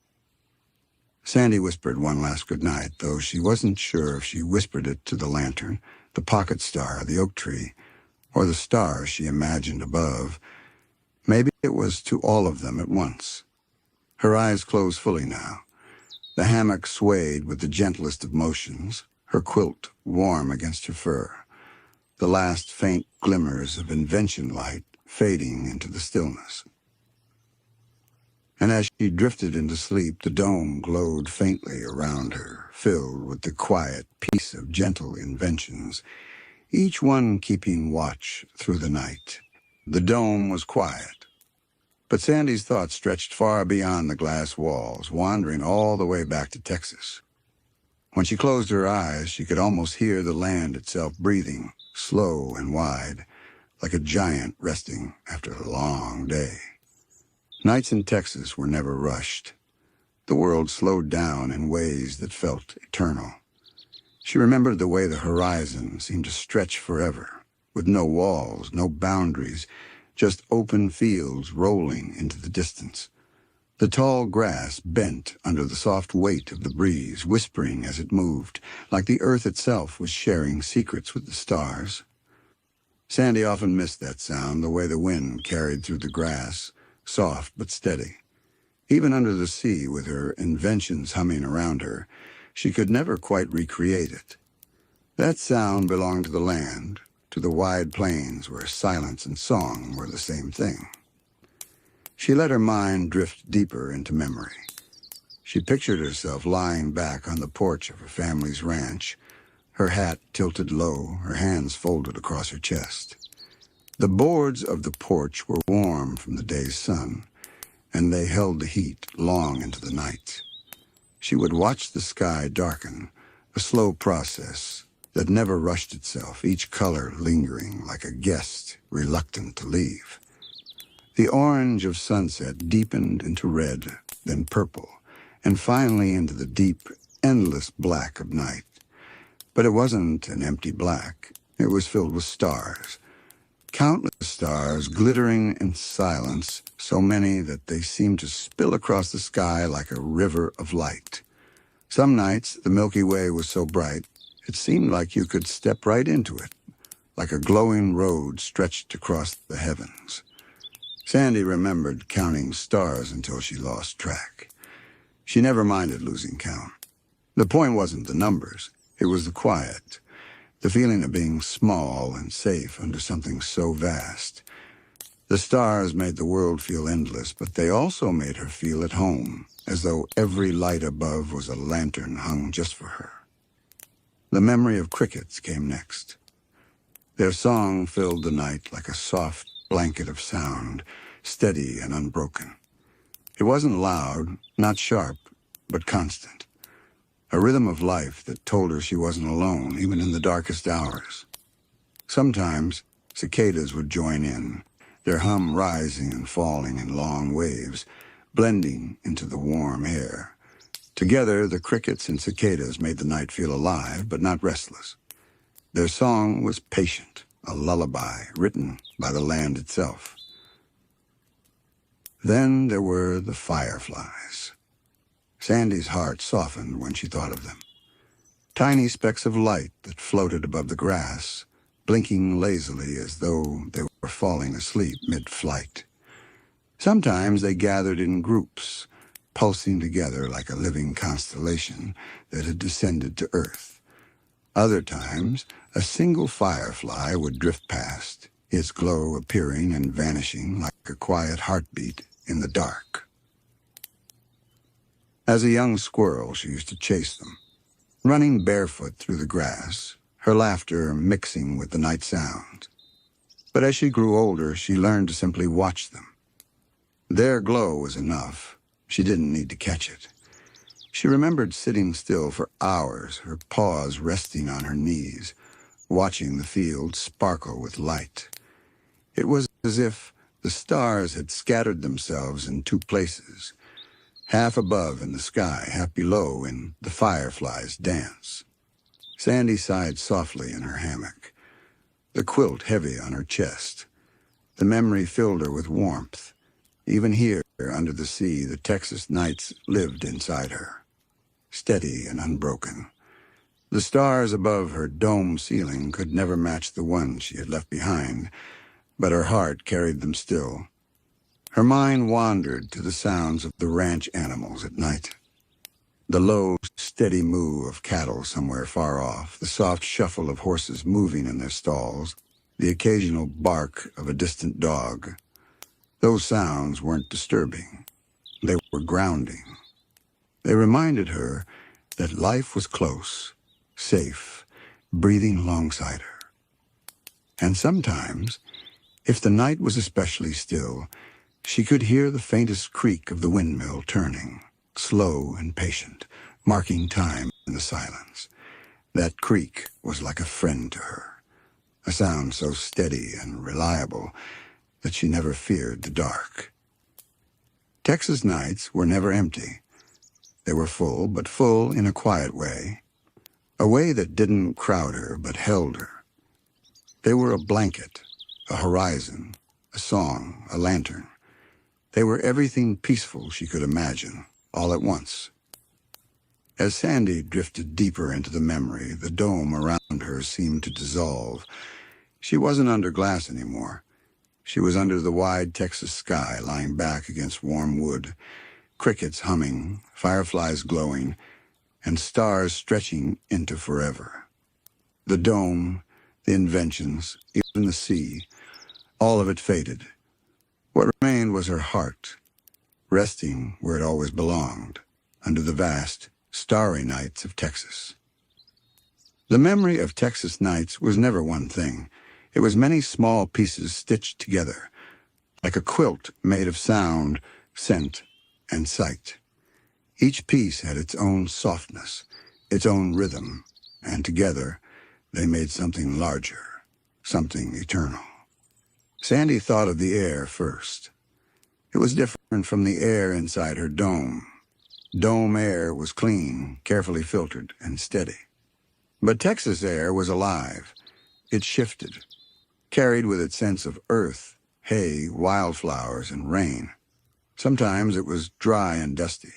Sandy whispered one last goodnight, though she wasn't sure if she whispered it to the lantern, the pocket star, the oak tree, or the stars she imagined above. Maybe it was to all of them at once. Her eyes closed fully now. The hammock swayed with the gentlest of motions, her quilt warm against her fur. The last faint glimmers of invention light fading into the stillness. And as she drifted into sleep, the dome glowed faintly around her, filled with the quiet peace of gentle inventions, each one keeping watch through the night. The dome was quiet, but Sandy's thoughts stretched far beyond the glass walls, wandering all the way back to Texas. When she closed her eyes, she could almost hear the land itself breathing, slow and wide, like a giant resting after a long day. Nights in Texas were never rushed. The world slowed down in ways that felt eternal. She remembered the way the horizon seemed to stretch forever, with no walls, no boundaries, just open fields rolling into the distance. The tall grass bent under the soft weight of the breeze, whispering as it moved, like the earth itself was sharing secrets with the stars. Sandy often missed that sound, the way the wind carried through the grass, soft but steady. Even under the sea, with her inventions humming around her, she could never quite recreate it. That sound belonged to the land, to the wide plains where silence and song were the same thing. She let her mind drift deeper into memory. She pictured herself lying back on the porch of her family's ranch, her hat tilted low, her hands folded across her chest. The boards of the porch were warm from the day's sun, and they held the heat long into the night. She would watch the sky darken, a slow process that never rushed itself, each color lingering like a guest reluctant to leave. The orange of sunset deepened into red, then purple, and finally into the deep, endless black of night. But it wasn't an empty black. It was filled with stars. Countless stars glittering in silence, so many that they seemed to spill across the sky like a river of light. Some nights, the Milky Way was so bright, it seemed like you could step right into it, like a glowing road stretched across the heavens. Sandy remembered counting stars until she lost track. She never minded losing count. The point wasn't the numbers. It was the quiet, the feeling of being small and safe under something so vast. The stars made the world feel endless, but they also made her feel at home, as though every light above was a lantern hung just for her. The memory of crickets came next. Their song filled the night like a soft blanket of sound, steady and unbroken. It wasn't loud, not sharp, but constant. A rhythm of life that told her she wasn't alone, even in the darkest hours. Sometimes cicadas would join in, their hum rising and falling in long waves, blending into the warm air. Together, the crickets and cicadas made the night feel alive, but not restless. Their song was patient, a lullaby written by the land itself. Then there were the fireflies. Sandy's heart softened when she thought of them. Tiny specks of light that floated above the grass, blinking lazily as though they were falling asleep mid-flight. Sometimes they gathered in groups, pulsing together like a living constellation that had descended to Earth. Other times, a single firefly would drift past, its glow appearing and vanishing like a quiet heartbeat in the dark. As a young squirrel, she used to chase them, running barefoot through the grass, her laughter mixing with the night sound. But as she grew older, she learned to simply watch them. Their glow was enough. She didn't need to catch it. She remembered sitting still for hours, her paws resting on her knees, watching the field sparkle with light. It was as if the stars had scattered themselves in two places, half above in the sky, half below in the fireflies' dance. Sandy sighed softly in her hammock, the quilt heavy on her chest. The memory filled her with warmth. Even here, under the sea, the Texas nights lived inside her, steady and unbroken. The stars above her dome ceiling could never match the ones she had left behind, but her heart carried them still. Her mind wandered to the sounds of the ranch animals at night. The low, steady moo of cattle somewhere far off, the soft shuffle of horses moving in their stalls, the occasional bark of a distant dog. Those sounds weren't disturbing. They were grounding. They reminded her that life was close, safe, breathing alongside her. And sometimes, if the night was especially still, she could hear the faintest creak of the windmill turning, slow and patient, marking time in the silence. That creak was like a friend to her, a sound so steady and reliable that she never feared the dark. Texas nights were never empty. They were full, but full in a quiet way, a way that didn't crowd her but held her. They were a blanket, a horizon, a song, a lantern. They were everything peaceful she could imagine, all at once. As Sandy drifted deeper into the memory, the dome around her seemed to dissolve. She wasn't under glass anymore. She was under the wide Texas sky, lying back against warm wood, crickets humming, fireflies glowing, and stars stretching into forever. The dome, the inventions, even the sea, all of it faded. What remained was her heart, resting where it always belonged, under the vast, starry nights of Texas. The memory of Texas nights was never one thing. It was many small pieces stitched together, like a quilt made of sound, scent, and sight. Each piece had its own softness, its own rhythm, and together they made something larger, something eternal. Sandy thought of the air first. It was different from the air inside her dome. Dome air was clean, carefully filtered, and steady. But Texas air was alive. It shifted, carried with it sense of earth, hay, wildflowers, and rain. Sometimes it was dry and dusty,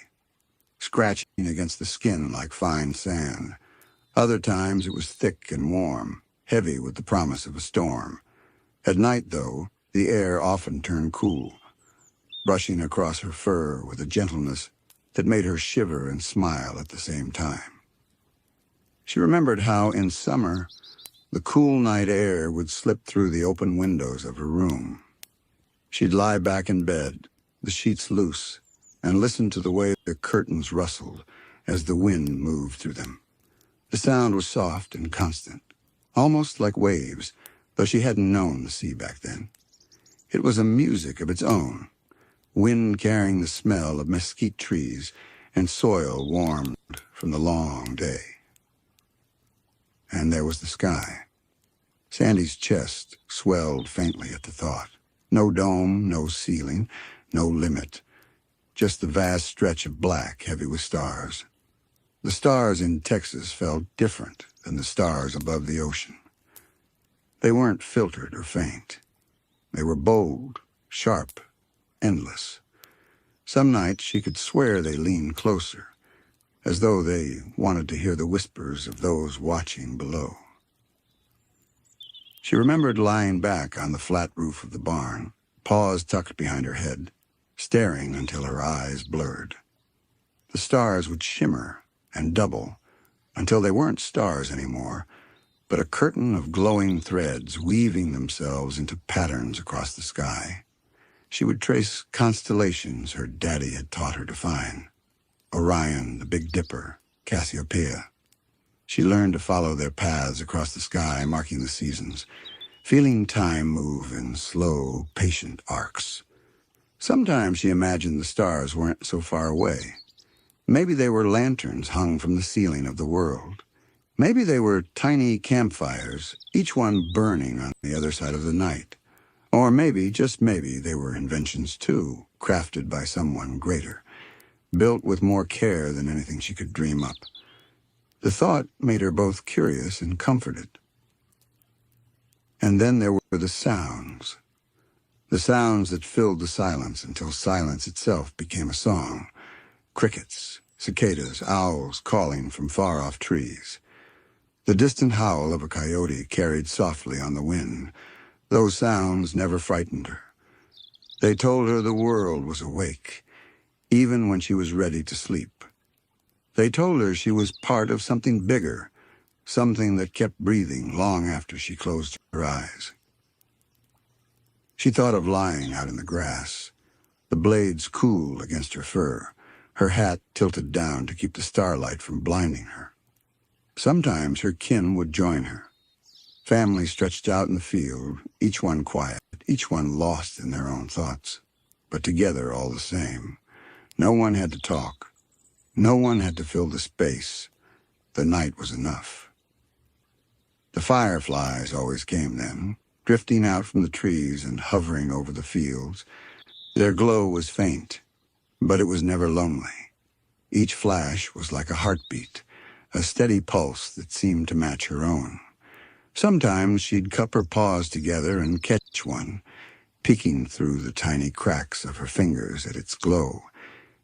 scratching against the skin like fine sand. Other times it was thick and warm, heavy with the promise of a storm. At night, though, the air often turned cool, brushing across her fur with a gentleness that made her shiver and smile at the same time. She remembered how, in summer, the cool night air would slip through the open windows of her room. She'd lie back in bed, the sheets loose, and listen to the way the curtains rustled as the wind moved through them. The sound was soft and constant, almost like waves, though she hadn't known the sea back then. It was a music of its own, wind carrying the smell of mesquite trees and soil warmed from the long day. And there was the sky. Sandy's chest swelled faintly at the thought. No dome, no ceiling, no limit, just the vast stretch of black heavy with stars. The stars in Texas felt different than the stars above the ocean. They weren't filtered or faint. They were bold, sharp, endless. Some nights she could swear they leaned closer, as though they wanted to hear the whispers of those watching below. She remembered lying back on the flat roof of the barn, paws tucked behind her head, staring until her eyes blurred. The stars would shimmer and double until they weren't stars anymore, but a curtain of glowing threads weaving themselves into patterns across the sky. She would trace constellations her daddy had taught her to find. Orion, the Big Dipper, Cassiopeia. She learned to follow their paths across the sky, marking the seasons, feeling time move in slow, patient arcs. Sometimes she imagined the stars weren't so far away. Maybe they were lanterns hung from the ceiling of the world. Maybe they were tiny campfires, each one burning on the other side of the night. Or maybe, just maybe, they were inventions too, crafted by someone greater, built with more care than anything she could dream up. The thought made her both curious and comforted. And then there were the sounds that filled the silence until silence itself became a song. Crickets, cicadas, owls calling from far-off trees. The distant howl of a coyote carried softly on the wind. Those sounds never frightened her. They told her the world was awake, even when she was ready to sleep. They told her she was part of something bigger, something that kept breathing long after she closed her eyes. She thought of lying out in the grass, the blades cool against her fur, her hat tilted down to keep the starlight from blinding her. Sometimes her kin would join her. Family stretched out in the field, each one quiet, each one lost in their own thoughts, but together all the same. No one had to talk. No one had to fill the space. the night was enough. The fireflies always came then, drifting out from the trees and hovering over the fields. Their glow was faint, but it was never lonely. Each flash was like a heartbeat, a steady pulse that seemed to match her own. Sometimes she'd cup her paws together and catch one, peeking through the tiny cracks of her fingers at its glow.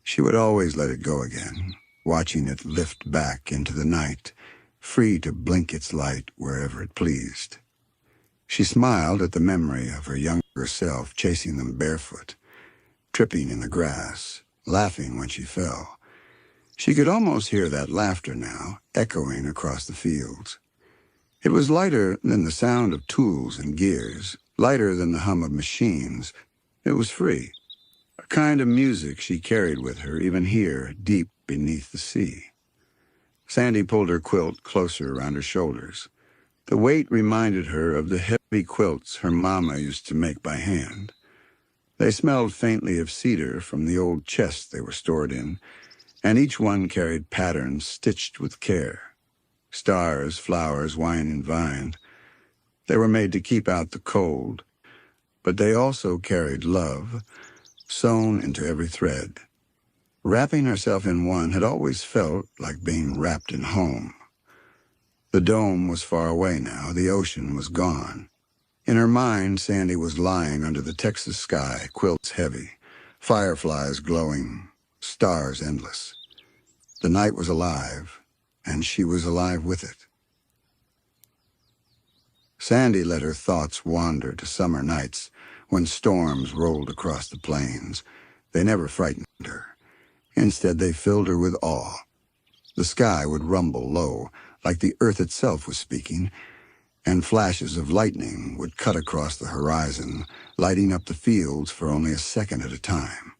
She would always let it go again, watching it lift back into the night, free to blink its light wherever it pleased. She smiled at the memory of her younger self chasing them barefoot, tripping in the grass, laughing when she fell. She could almost hear that laughter now, echoing across the fields. It was lighter than the sound of tools and gears, lighter than the hum of machines. It was free, a kind of music she carried with her even here, deep beneath the sea. Sandy pulled her quilt closer around her shoulders. The weight reminded her of the heavy quilts her mama used to make by hand. They smelled faintly of cedar from the old chests they were stored in, and each one carried patterns stitched with care. Stars, flowers, wine, and vine. They were made to keep out the cold, but they also carried love, sewn into every thread. Wrapping herself in one had always felt like being wrapped in home. The dome was far away now, the ocean was gone. In her mind, Sandy was lying under the Texas sky, quilts heavy, fireflies glowing, stars endless. The night was alive, and she was alive with it. Sandy let her thoughts wander to summer nights when storms rolled across the plains. They never frightened her. Instead, they filled her with awe. The sky would rumble low, like the earth itself was speaking, and flashes of lightning would cut across the horizon, lighting up the fields for only a second at a time.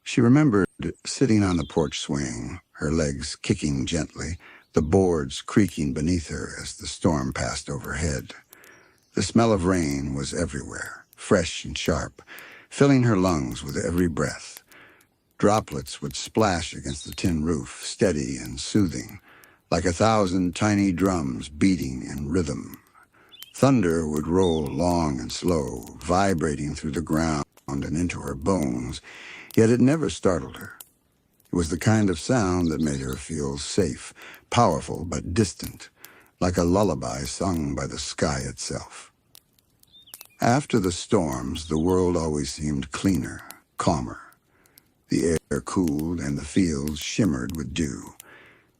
She remembered sitting on the porch swing, her legs kicking gently, the boards creaking beneath her as the storm passed overhead. The smell of rain was everywhere, fresh and sharp, filling her lungs with every breath. Droplets would splash against the tin roof, steady and soothing, like 1,000 tiny drums beating in rhythm. Thunder would roll long and slow, vibrating through the ground and into her bones, yet it never startled her. It was the kind of sound that made her feel safe, powerful but distant, like a lullaby sung by the sky itself. After the storms, the world always seemed cleaner, calmer. The air cooled and the fields shimmered with dew.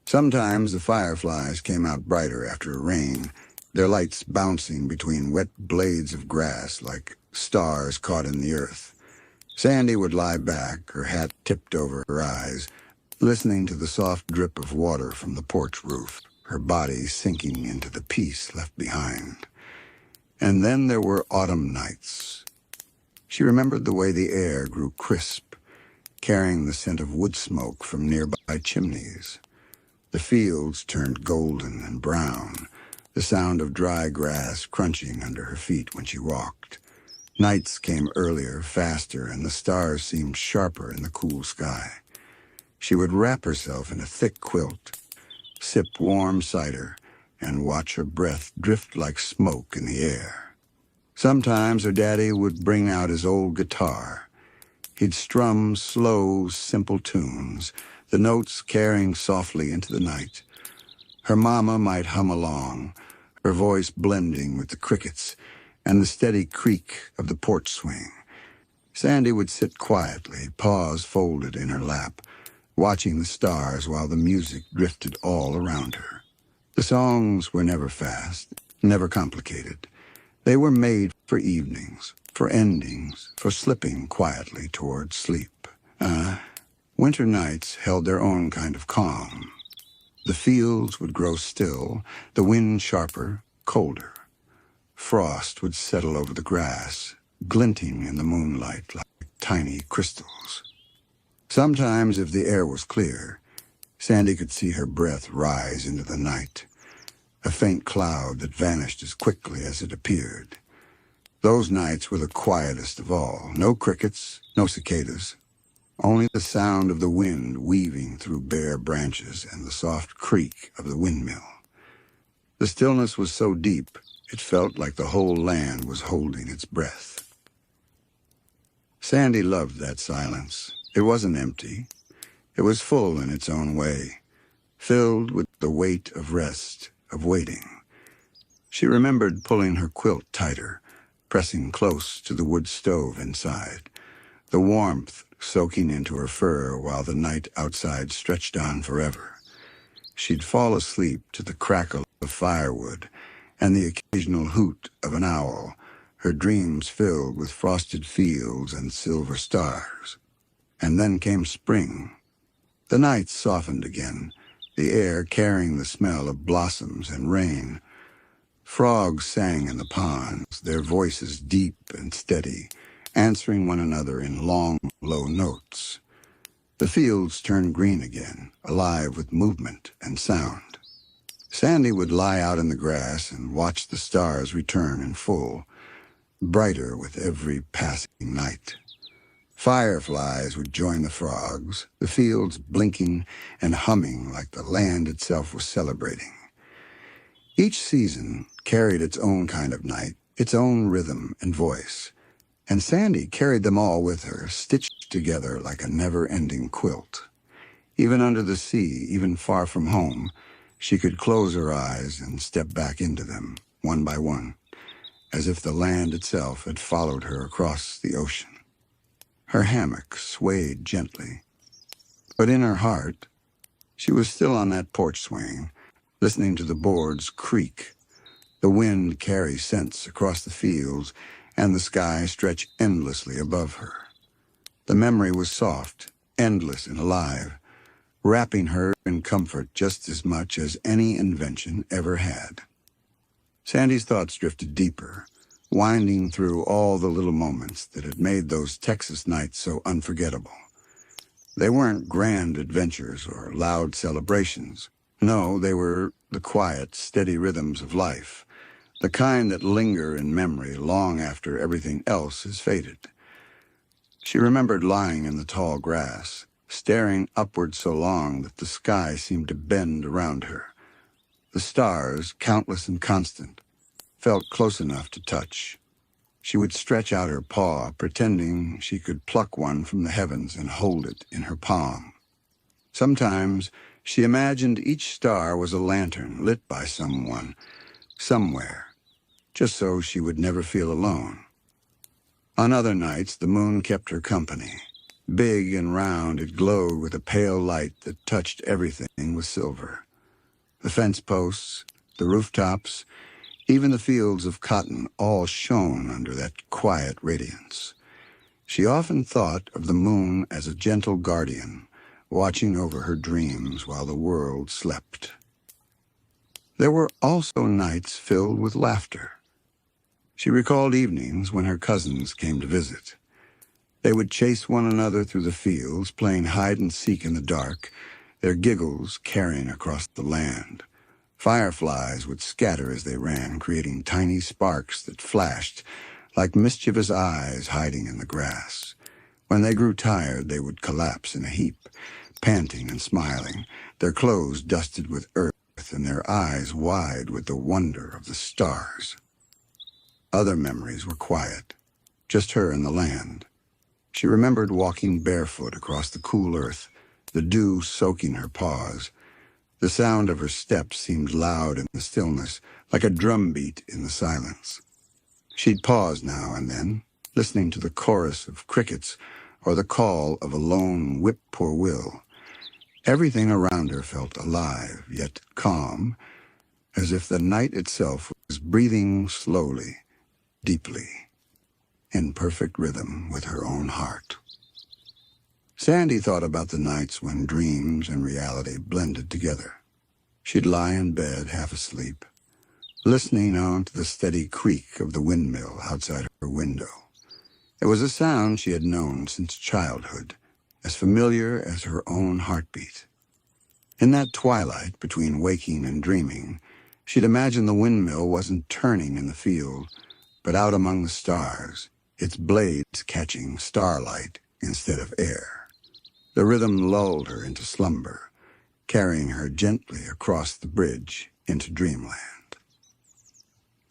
Sometimes the fireflies came out brighter after a rain, their lights bouncing between wet blades of grass like stars caught in the earth. Sandy would lie back, her hat tipped over her eyes, listening to the soft drip of water from the porch roof, her body sinking into the peace left behind. And then there were autumn nights. She remembered the way the air grew crisp, carrying the scent of wood smoke from nearby chimneys. The fields turned golden and brown, the sound of dry grass crunching under her feet when she walked. Nights came earlier, faster, and the stars seemed sharper in the cool sky. She would wrap herself in a thick quilt, sip warm cider, and watch her breath drift like smoke in the air. Sometimes her daddy would bring out his old guitar. He'd strum slow, simple tunes, the notes carrying softly into the night. Her mama might hum along, her voice blending with the crickets and the steady creak of the porch swing. Sandy would sit quietly, paws folded in her lap, watching the stars while the music drifted all around her. The songs were never fast, never complicated. They were made for evenings, for endings, for slipping quietly toward sleep. Winter nights held their own kind of calm. The fields would grow still, the wind sharper, colder. Frost would settle over the grass, glinting in the moonlight like tiny crystals. Sometimes, if the air was clear, Sandy could see her breath rise into the night, a faint cloud that vanished as quickly as it appeared. Those nights were the quietest of all. No crickets, no cicadas, only the sound of the wind weaving through bare branches and the soft creak of the windmill. The stillness was so deep, it felt like the whole land was holding its breath. Sandy loved that silence. It wasn't empty. It was full in its own way, filled with the weight of rest, of waiting. She remembered pulling her quilt tighter, pressing close to the wood stove inside, the warmth soaking into her fur while the night outside stretched on forever. She'd fall asleep to the crackle of firewood and the occasional hoot of an owl, her dreams filled with frosted fields and silver stars. And then came spring. The nights softened again, the air carrying the smell of blossoms and rain. Frogs sang in the ponds, their voices deep and steady, answering one another in long, low notes. The fields turned green again, alive with movement and sound. Sandy would lie out in the grass and watch the stars return in full, brighter with every passing night. Fireflies would join the frogs, the fields blinking and humming like the land itself was celebrating. Each season carried its own kind of night, its own rhythm and voice, and Sandy carried them all with her, stitched together like a never-ending quilt. Even under the sea, even far from home, she could close her eyes and step back into them, one by one, as if the land itself had followed her across the ocean. Her hammock swayed gently, but in her heart, she was still on that porch swing, listening to the boards creak, the wind carry scents across the fields, and the sky stretch endlessly above her. The memory was soft, endless and alive, wrapping her in comfort just as much as any invention ever had. Sandy's thoughts drifted deeper, winding through all the little moments that had made those Texas nights so unforgettable. They weren't grand adventures or loud celebrations. No, they were the quiet, steady rhythms of life, the kind that linger in memory long after everything else has faded. She remembered lying in the tall grass, staring upward so long that the sky seemed to bend around her. The stars, countless and constant, felt close enough to touch. She would stretch out her paw, pretending she could pluck one from the heavens and hold it in her palm. Sometimes she imagined each star was a lantern lit by someone, somewhere, just so she would never feel alone. On other nights, the moon kept her company. Big and round, it glowed with a pale light that touched everything with silver. The fence posts, the rooftops, even the fields of cotton all shone under that quiet radiance. She often thought of the moon as a gentle guardian, watching over her dreams while the world slept. There were also nights filled with laughter. She recalled evenings when her cousins came to visit. They would chase one another through the fields, playing hide-and-seek in the dark, their giggles carrying across the land. Fireflies would scatter as they ran, creating tiny sparks that flashed like mischievous eyes hiding in the grass. When they grew tired, they would collapse in a heap, panting and smiling, their clothes dusted with earth and their eyes wide with the wonder of the stars. Other memories were quiet, just her and the land. She remembered walking barefoot across the cool earth, the dew soaking her paws. The sound of her steps seemed loud in the stillness, like a drumbeat in the silence. She'd pause now and then, listening to the chorus of crickets or the call of a lone whip-poor-will. Everything around her felt alive, yet calm, as if the night itself was breathing slowly, deeply, in perfect rhythm with her own heart. Sandy thought about the nights when dreams and reality blended together. She'd lie in bed, half asleep, listening on to the steady creak of the windmill outside her window. It was a sound she had known since childhood, as familiar as her own heartbeat. In that twilight between waking and dreaming, she'd imagined the windmill wasn't turning in the field, but out among the stars, its blades catching starlight instead of air. The rhythm lulled her into slumber, carrying her gently across the bridge into dreamland.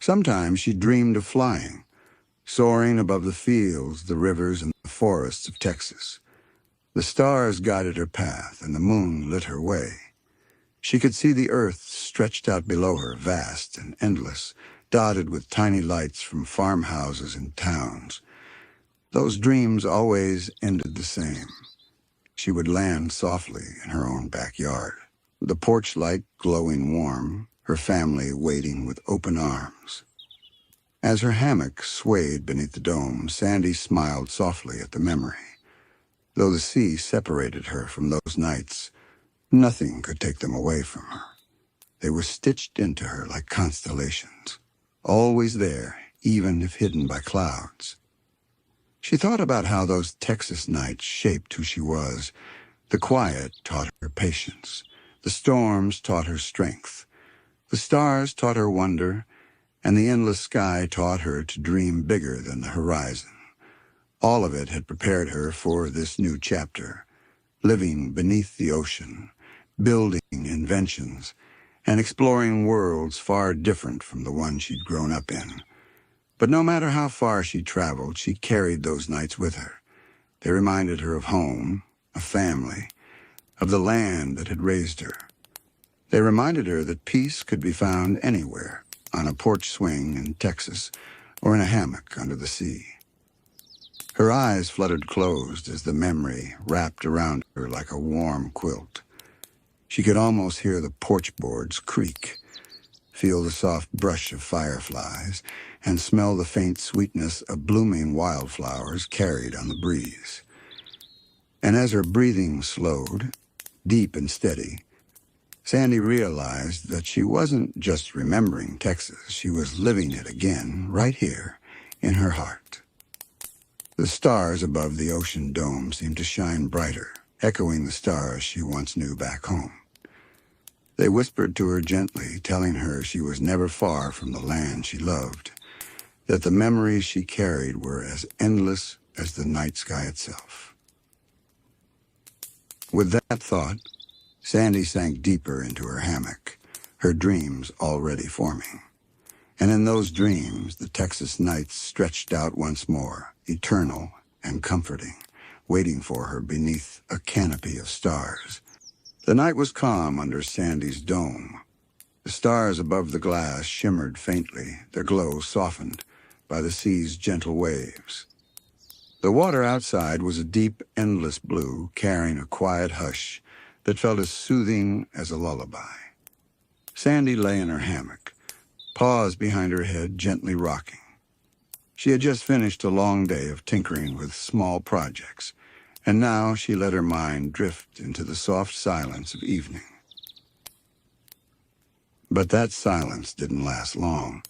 Sometimes she dreamed of flying, soaring above the fields, the rivers, and the forests of Texas. The stars guided her path, and the moon lit her way. She could see the earth stretched out below her, vast and endless, dotted with tiny lights from farmhouses and towns. Those dreams always ended the same. She would land softly in her own backyard, the porch light glowing warm, her family waiting with open arms. As her hammock swayed beneath the dome, Sandy smiled softly at the memory. Though the sea separated her from those nights, nothing could take them away from her. They were stitched into her like constellations, always there, even if hidden by clouds. She thought about how those Texas nights shaped who she was. The quiet taught her patience. The storms taught her strength. The stars taught her wonder, and the endless sky taught her to dream bigger than the horizon. All of it had prepared her for this new chapter, living beneath the ocean, building inventions, and exploring worlds far different from the one she'd grown up in. But no matter how far she traveled, she carried those nights with her. They reminded her of home, of family, of the land that had raised her. They reminded her that peace could be found anywhere, on a porch swing in Texas or in a hammock under the sea. Her eyes fluttered closed as the memory wrapped around her like a warm quilt. She could almost hear the porch boards creak, feel the soft brush of fireflies, and smell the faint sweetness of blooming wildflowers carried on the breeze. And as her breathing slowed, deep and steady, Sandy realized that she wasn't just remembering Texas, she was living it again, right here, in her heart. The stars above the ocean dome seemed to shine brighter, echoing the stars she once knew back home. They whispered to her gently, telling her she was never far from the land she loved, that the memories she carried were as endless as the night sky itself. With that thought, Sandy sank deeper into her hammock, her dreams already forming. And in those dreams, the Texas nights stretched out once more, eternal and comforting, waiting for her beneath a canopy of stars. The night was calm under Sandy's dome. The stars above the glass shimmered faintly, their glow softened by the sea's gentle waves. The water outside was a deep, endless blue, carrying a quiet hush that felt as soothing as a lullaby. Sandy lay in her hammock, paws behind her head gently rocking. She had just finished a long day of tinkering with small projects, and now she let her mind drift into the soft silence of evening. But that silence didn't last long.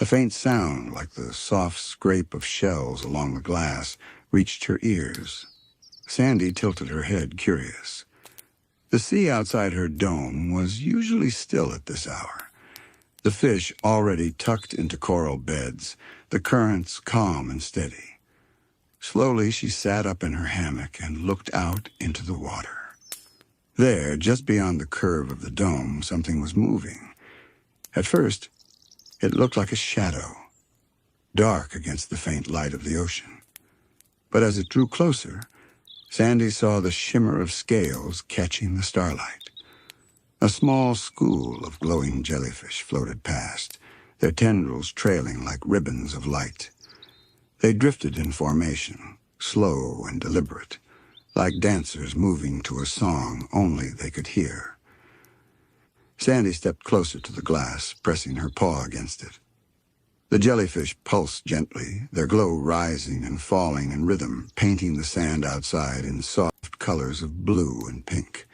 A faint sound, like the soft scrape of shells along the glass, reached her ears. Sandy tilted her head, curious. The sea outside her dome was usually still at this hour. The fish already tucked into coral beds, the currents calm and steady. Slowly she sat up in her hammock and looked out into the water. There, just beyond the curve of the dome, something was moving. At first, it looked like a shadow, dark against the faint light of the ocean. But as it drew closer, Sandy saw the shimmer of scales catching the starlight. A small school of glowing jellyfish floated past, their tendrils trailing like ribbons of light. They drifted in formation, slow and deliberate, like dancers moving to a song only they could hear. Sandy stepped closer to the glass, pressing her paw against it. The jellyfish pulsed gently, their glow rising and falling in rhythm, painting the sand outside in soft colors of blue and pink.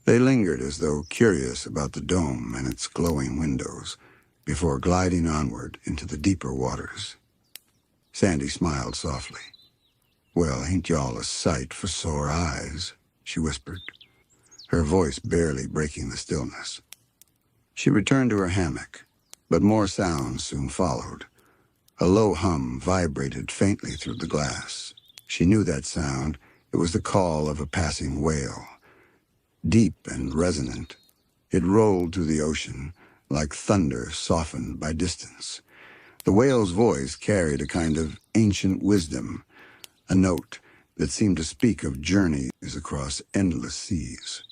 They lingered as though curious about the dome and its glowing windows, before gliding onward into the deeper waters. Sandy smiled softly. "Well, ain't y'all a sight for sore eyes," she whispered, her voice barely breaking the stillness. She returned to her hammock, but more sounds soon followed. A low hum vibrated faintly through the glass. She knew that sound, It was the call of a passing whale. Deep and resonant, it rolled through the ocean like thunder softened by distance. The whale's voice carried a kind of ancient wisdom, a note that seemed to speak of journeys across endless seas.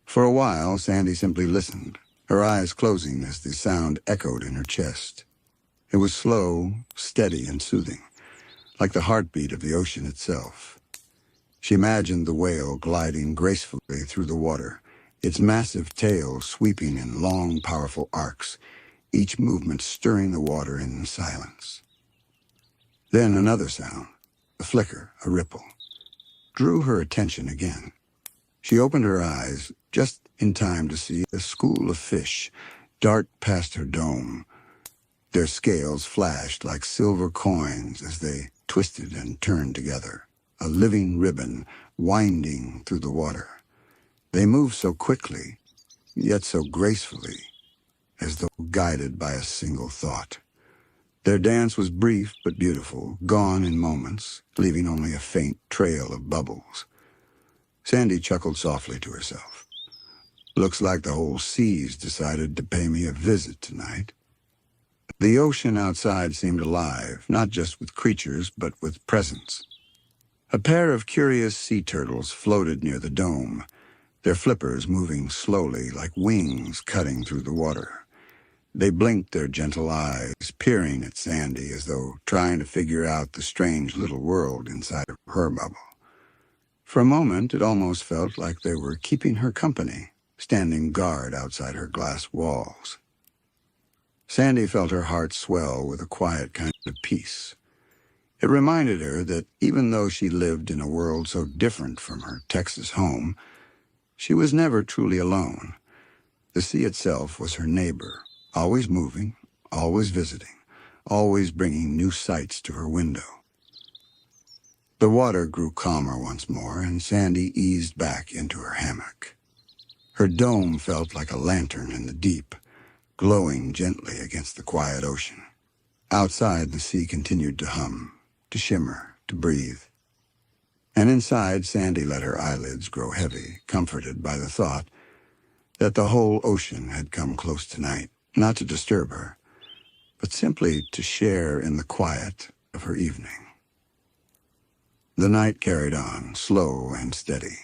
For a while, Sandy simply listened, her eyes closing as the sound echoed in her chest. It was slow, steady, and soothing, like the heartbeat of the ocean itself. She imagined the whale gliding gracefully through the water, its massive tail sweeping in long, powerful arcs, each movement stirring the water in silence. Then another sound, a flicker, a ripple, drew her attention again. She opened her eyes just in time to see a school of fish dart past her dome. Their scales flashed like silver coins as they twisted and turned together, a living ribbon winding through the water. They moved so quickly, yet so gracefully, as though guided by a single thought. Their dance was brief but beautiful, gone in moments, leaving only a faint trail of bubbles. Sandy chuckled softly to herself. Looks like the whole sea's decided to pay me a visit tonight. The ocean outside seemed alive, not just with creatures, but with presence. A pair of curious sea turtles floated near the dome, their flippers moving slowly like wings cutting through the water. They blinked their gentle eyes, peering at Sandy as though trying to figure out the strange little world inside of her bubble. For a moment, it almost felt like they were keeping her company, standing guard outside her glass walls. Sandy felt her heart swell with a quiet kind of peace. It reminded her that even though she lived in a world so different from her Texas home, she was never truly alone. The sea itself was her neighbor, always moving, always visiting, always bringing new sights to her window. The water grew calmer once more, and Sandy eased back into her hammock. Her dome felt like a lantern in the deep, glowing gently against the quiet ocean. Outside, the sea continued to hum, to shimmer, to breathe. And inside, Sandy let her eyelids grow heavy, comforted by the thought that the whole ocean had come close tonight, not to disturb her, but simply to share in the quiet of her evening. The night carried on, slow and steady.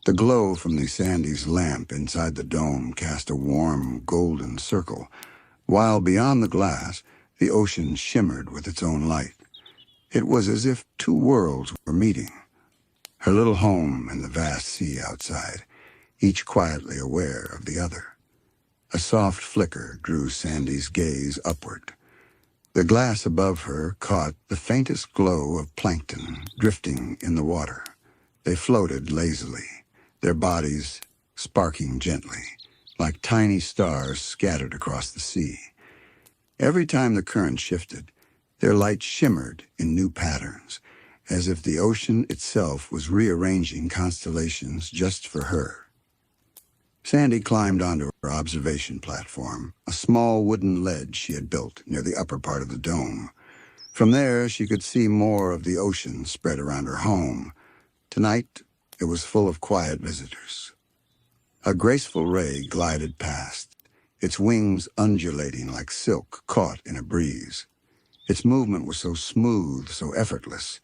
The glow from the Sandy's lamp inside the dome cast a warm, golden circle, while beyond the glass, the ocean shimmered with its own light. It was as if two worlds were meeting, her little home and the vast sea outside, each quietly aware of the other. A soft flicker drew Sandy's gaze upward. The glass above her caught the faintest glow of plankton drifting in the water. They floated lazily, their bodies sparking gently, like tiny stars scattered across the sea. Every time the current shifted, their light shimmered in new patterns, as if the ocean itself was rearranging constellations just for her. Sandy climbed onto her observation platform, a small wooden ledge she had built near the upper part of the dome. From there, she could see more of the ocean spread around her home. Tonight, it was full of quiet visitors. A graceful ray glided past, its wings undulating like silk caught in a breeze. Its movement was so smooth, so effortless,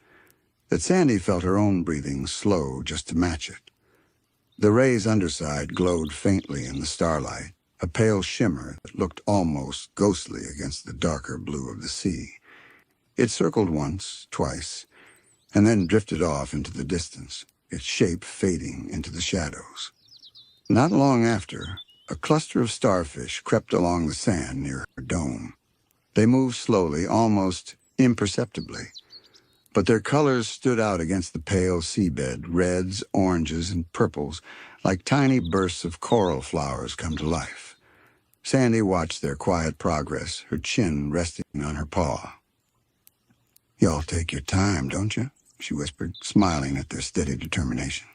that Sandy felt her own breathing slow just to match it. The ray's underside glowed faintly in the starlight, a pale shimmer that looked almost ghostly against the darker blue of the sea. It circled once, twice, and then drifted off into the distance, its shape fading into the shadows. Not long after, a cluster of starfish crept along the sand near her dome. They moved slowly, almost imperceptibly, but their colors stood out against the pale seabed, reds, oranges, and purples, like tiny bursts of coral flowers come to life. Sandy watched their quiet progress, her chin resting on her paw. "Y'all take your time, don't you?" she whispered, smiling at their steady determination.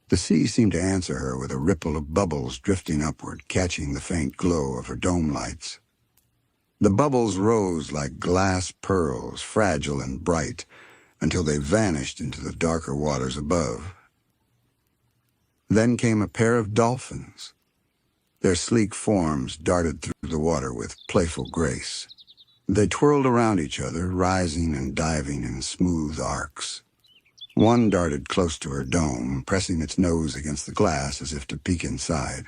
The sea seemed to answer her with a ripple of bubbles drifting upward, catching the faint glow of her dome lights. The bubbles rose like glass pearls, fragile and bright, until they vanished into the darker waters above. Then came a pair of dolphins. Their sleek forms darted through the water with playful grace. They twirled around each other, rising and diving in smooth arcs. One darted close to her dome, pressing its nose against the glass as if to peek inside.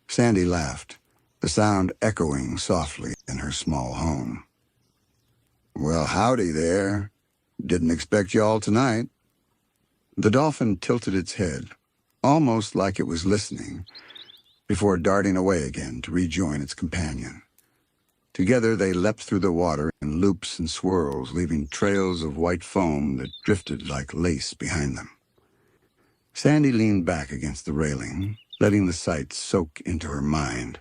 Sandy laughed, the sound echoing softly in her small home. "Well, howdy there. Didn't expect y'all tonight." The dolphin tilted its head, almost like it was listening, before darting away again to rejoin its companion. Together they leapt through the water in loops and swirls, leaving trails of white foam that drifted like lace behind them. Sandy leaned back against the railing, letting the sight soak into her mind.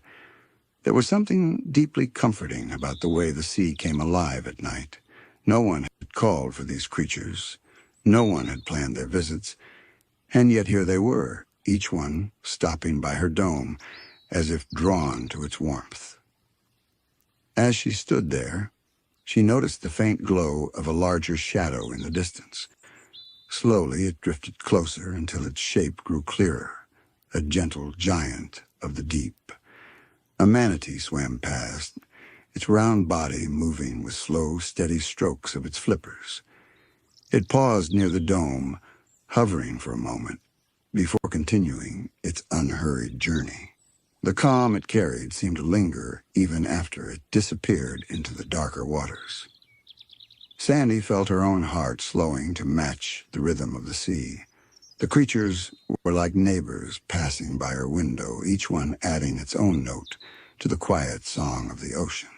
There was something deeply comforting about the way the sea came alive at night. No one had called for these creatures. No one had planned their visits. And yet here they were, each one stopping by her dome, as if drawn to its warmth. As she stood there, she noticed the faint glow of a larger shadow in the distance. Slowly it drifted closer until its shape grew clearer, a gentle giant of the deep. A manatee swam past, its round body moving with slow, steady strokes of its flippers. It paused near the dome, hovering for a moment, before continuing its unhurried journey. The calm it carried seemed to linger even after it disappeared into the darker waters. Sandy felt her own heart slowing to match the rhythm of the sea. The creatures were like neighbors passing by her window, each one adding its own note to the quiet song of the ocean.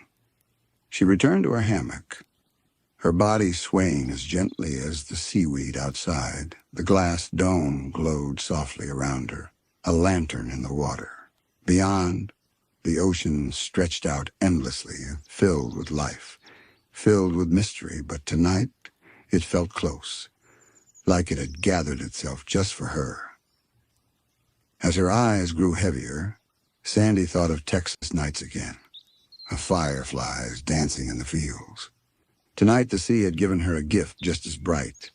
She returned to her hammock, her body swaying as gently as the seaweed outside. The glass dome glowed softly around her, a lantern in the water. Beyond, the ocean stretched out endlessly, filled with life, filled with mystery, but tonight it felt close, like it had gathered itself just for her. As her eyes grew heavier, Sandy thought of Texas nights again, of fireflies dancing in the fields. Tonight the sea had given her a gift just as bright.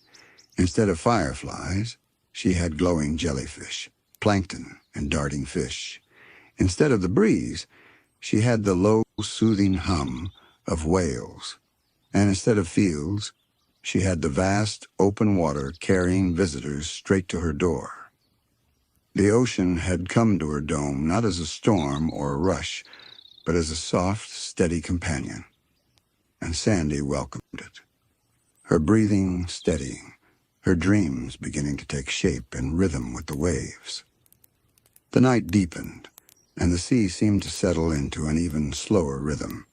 Instead of fireflies, she had glowing jellyfish, plankton, and darting fish. Instead of the breeze, she had the low, soothing hum of whales. And instead of fields, she had the vast, open water carrying visitors straight to her door. The ocean had come to her dome not as a storm or a rush, but as a soft, steady companion. And Sandy welcomed it. Her breathing steadying, her dreams beginning to take shape and rhythm with the waves. The night deepened, and the sea seemed to settle into an even slower rhythm.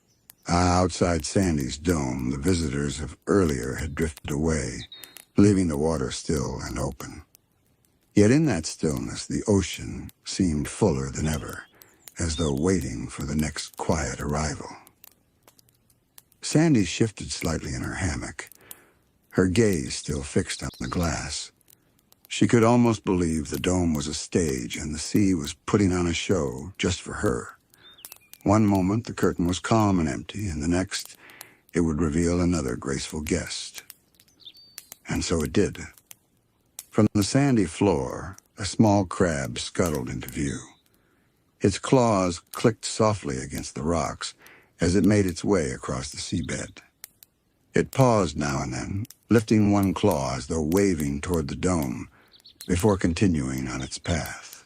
Outside Sandy's dome, the visitors of earlier had drifted away, leaving the water still and open. Yet in that stillness, the ocean seemed fuller than ever, as though waiting for the next quiet arrival. Sandy shifted slightly in her hammock, her gaze still fixed on the glass. She could almost believe the dome was a stage and the sea was putting on a show just for her. One moment the curtain was calm and empty, and the next it would reveal another graceful guest. And so it did. From the sandy floor, a small crab scuttled into view. Its claws clicked softly against the rocks as it made its way across the seabed. It paused now and then, lifting one claw as though waving toward the dome, before continuing on its path.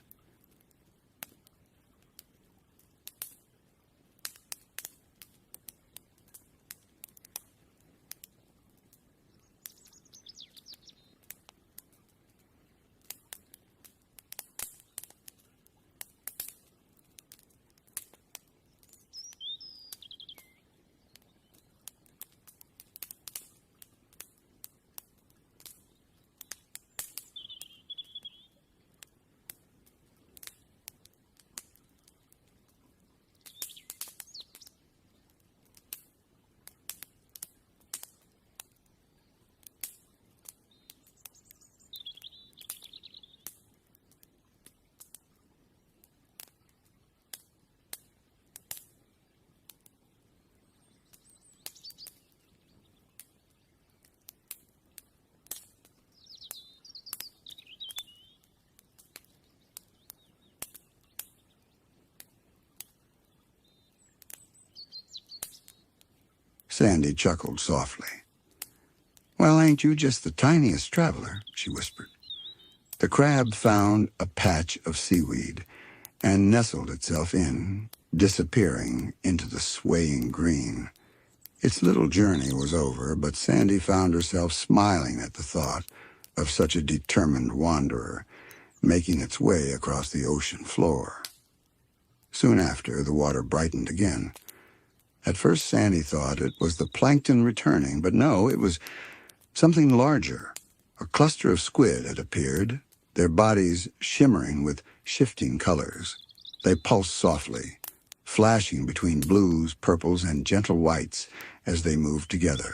Sandy chuckled softly. "Well, ain't you just the tiniest traveler?" she whispered. The crab found a patch of seaweed and nestled itself in, disappearing into the swaying green. Its little journey was over, but Sandy found herself smiling at the thought of such a determined wanderer making its way across the ocean floor. Soon after, the water brightened again. At first, Sandy thought it was the plankton returning, but no, it was something larger. A cluster of squid had appeared, their bodies shimmering with shifting colors. They pulsed softly, flashing between blues, purples, and gentle whites as they moved together.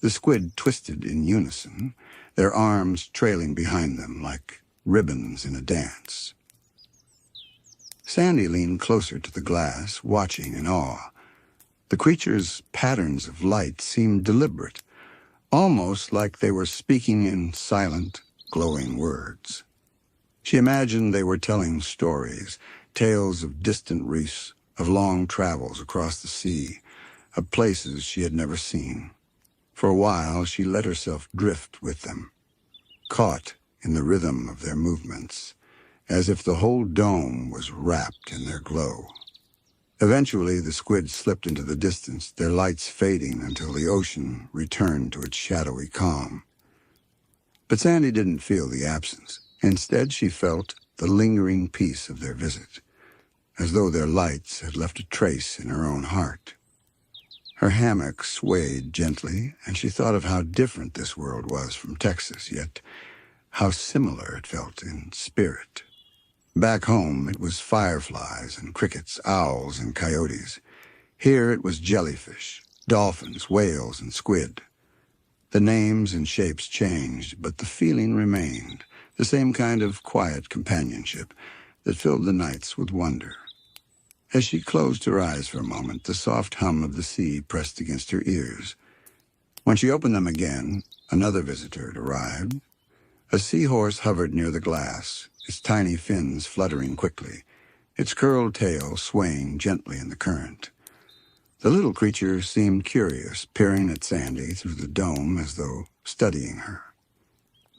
The squid twisted in unison, their arms trailing behind them like ribbons in a dance. Sandy leaned closer to the glass, watching in awe. The creatures' patterns of light seemed deliberate, almost like they were speaking in silent, glowing words. She imagined they were telling stories, tales of distant reefs, of long travels across the sea, of places she had never seen. For a while, she let herself drift with them, caught in the rhythm of their movements, as if the whole dome was wrapped in their glow. Eventually, the squid slipped into the distance, their lights fading until the ocean returned to its shadowy calm. But Sandy didn't feel the absence. Instead, she felt the lingering peace of their visit, as though their lights had left a trace in her own heart. Her hammock swayed gently, and she thought of how different this world was from Texas, yet how similar it felt in spirit. Back home, it was fireflies and crickets, owls and coyotes. Here it was jellyfish, dolphins, whales, and squid. The names and shapes changed, but the feeling remained, the same kind of quiet companionship that filled the nights with wonder. As she closed her eyes for a moment, the soft hum of the sea pressed against her ears. When she opened them again, another visitor had arrived. A seahorse hovered near the glass, its tiny fins fluttering quickly, its curled tail swaying gently in the current. The little creature seemed curious, peering at Sandy through the dome as though studying her.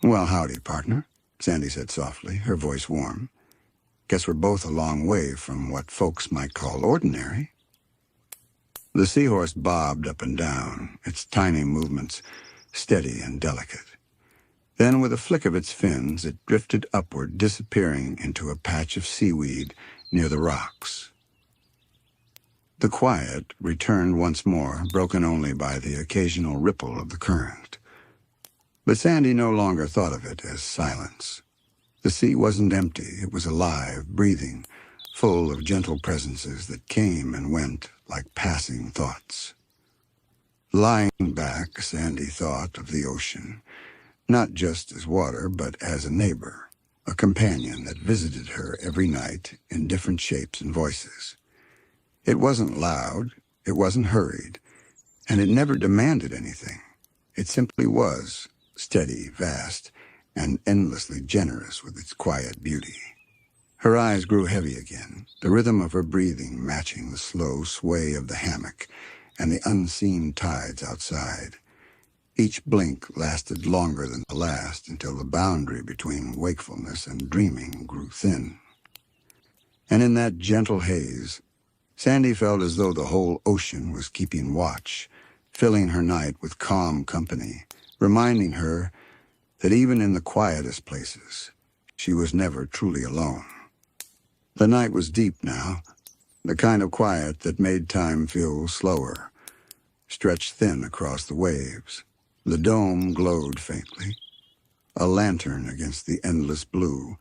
"Well, howdy, partner," Sandy said softly, her voice warm. "Guess we're both a long way from what folks might call ordinary." The seahorse bobbed up and down, its tiny movements steady and delicate. Then, with a flick of its fins, it drifted upward, disappearing into a patch of seaweed near the rocks. The quiet returned once more, broken only by the occasional ripple of the current. But Sandy no longer thought of it as silence. The sea wasn't empty. It was alive, breathing, full of gentle presences that came and went like passing thoughts. Lying back, Sandy thought of the ocean, not just as water, but as a neighbor, a companion that visited her every night in different shapes and voices. It wasn't loud, it wasn't hurried, and it never demanded anything. It simply was, steady, vast, and endlessly generous with its quiet beauty. Her eyes grew heavy again, the rhythm of her breathing matching the slow sway of the hammock and the unseen tides outside. Each blink lasted longer than the last until the boundary between wakefulness and dreaming grew thin. And in that gentle haze, Sandy felt as though the whole ocean was keeping watch, filling her night with calm company, reminding her that even in the quietest places, she was never truly alone. The night was deep now, the kind of quiet that made time feel slower, stretched thin across the waves. The dome glowed faintly, a lantern against the endless blue,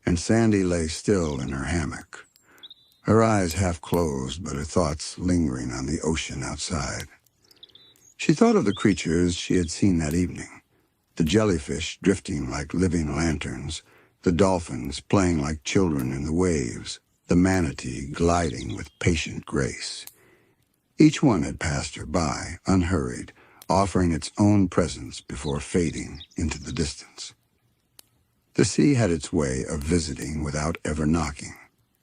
and Sandy lay still in her hammock, her eyes half closed but her thoughts lingering on the ocean outside. She thought of the creatures she had seen that evening, the jellyfish drifting like living lanterns, the dolphins playing like children in the waves, the manatee gliding with patient grace. Each one had passed her by, unhurried, offering its own presence before fading into the distance. The sea had its way of visiting without ever knocking,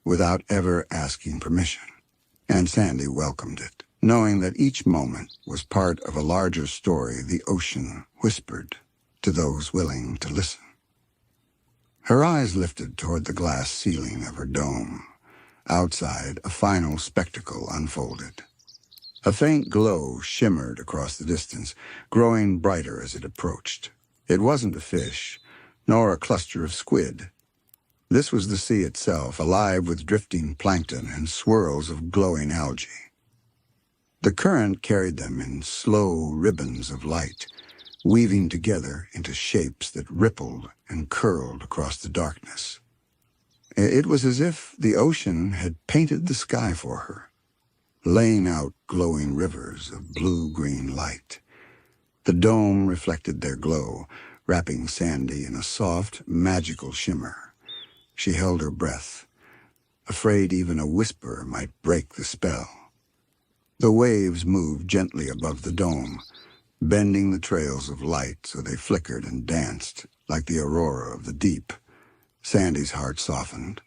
without ever asking permission, and Sandy welcomed it, knowing that each moment was part of a larger story the ocean whispered to those willing to listen. Her eyes lifted toward the glass ceiling of her dome. Outside, a final spectacle unfolded. A faint glow shimmered across the distance, growing brighter as it approached. It wasn't a fish, nor a cluster of squid. This was the sea itself, alive with drifting plankton and swirls of glowing algae. The current carried them in slow ribbons of light, weaving together into shapes that rippled and curled across the darkness. It was as if the ocean had painted the sky for her, laying out glowing rivers of blue-green light. The dome reflected their glow, wrapping Sandy in a soft, magical shimmer. She held her breath, afraid even a whisper might break the spell. The waves moved gently above the dome, bending the trails of light so they flickered and danced like the aurora of the deep. Sandy's heart softened.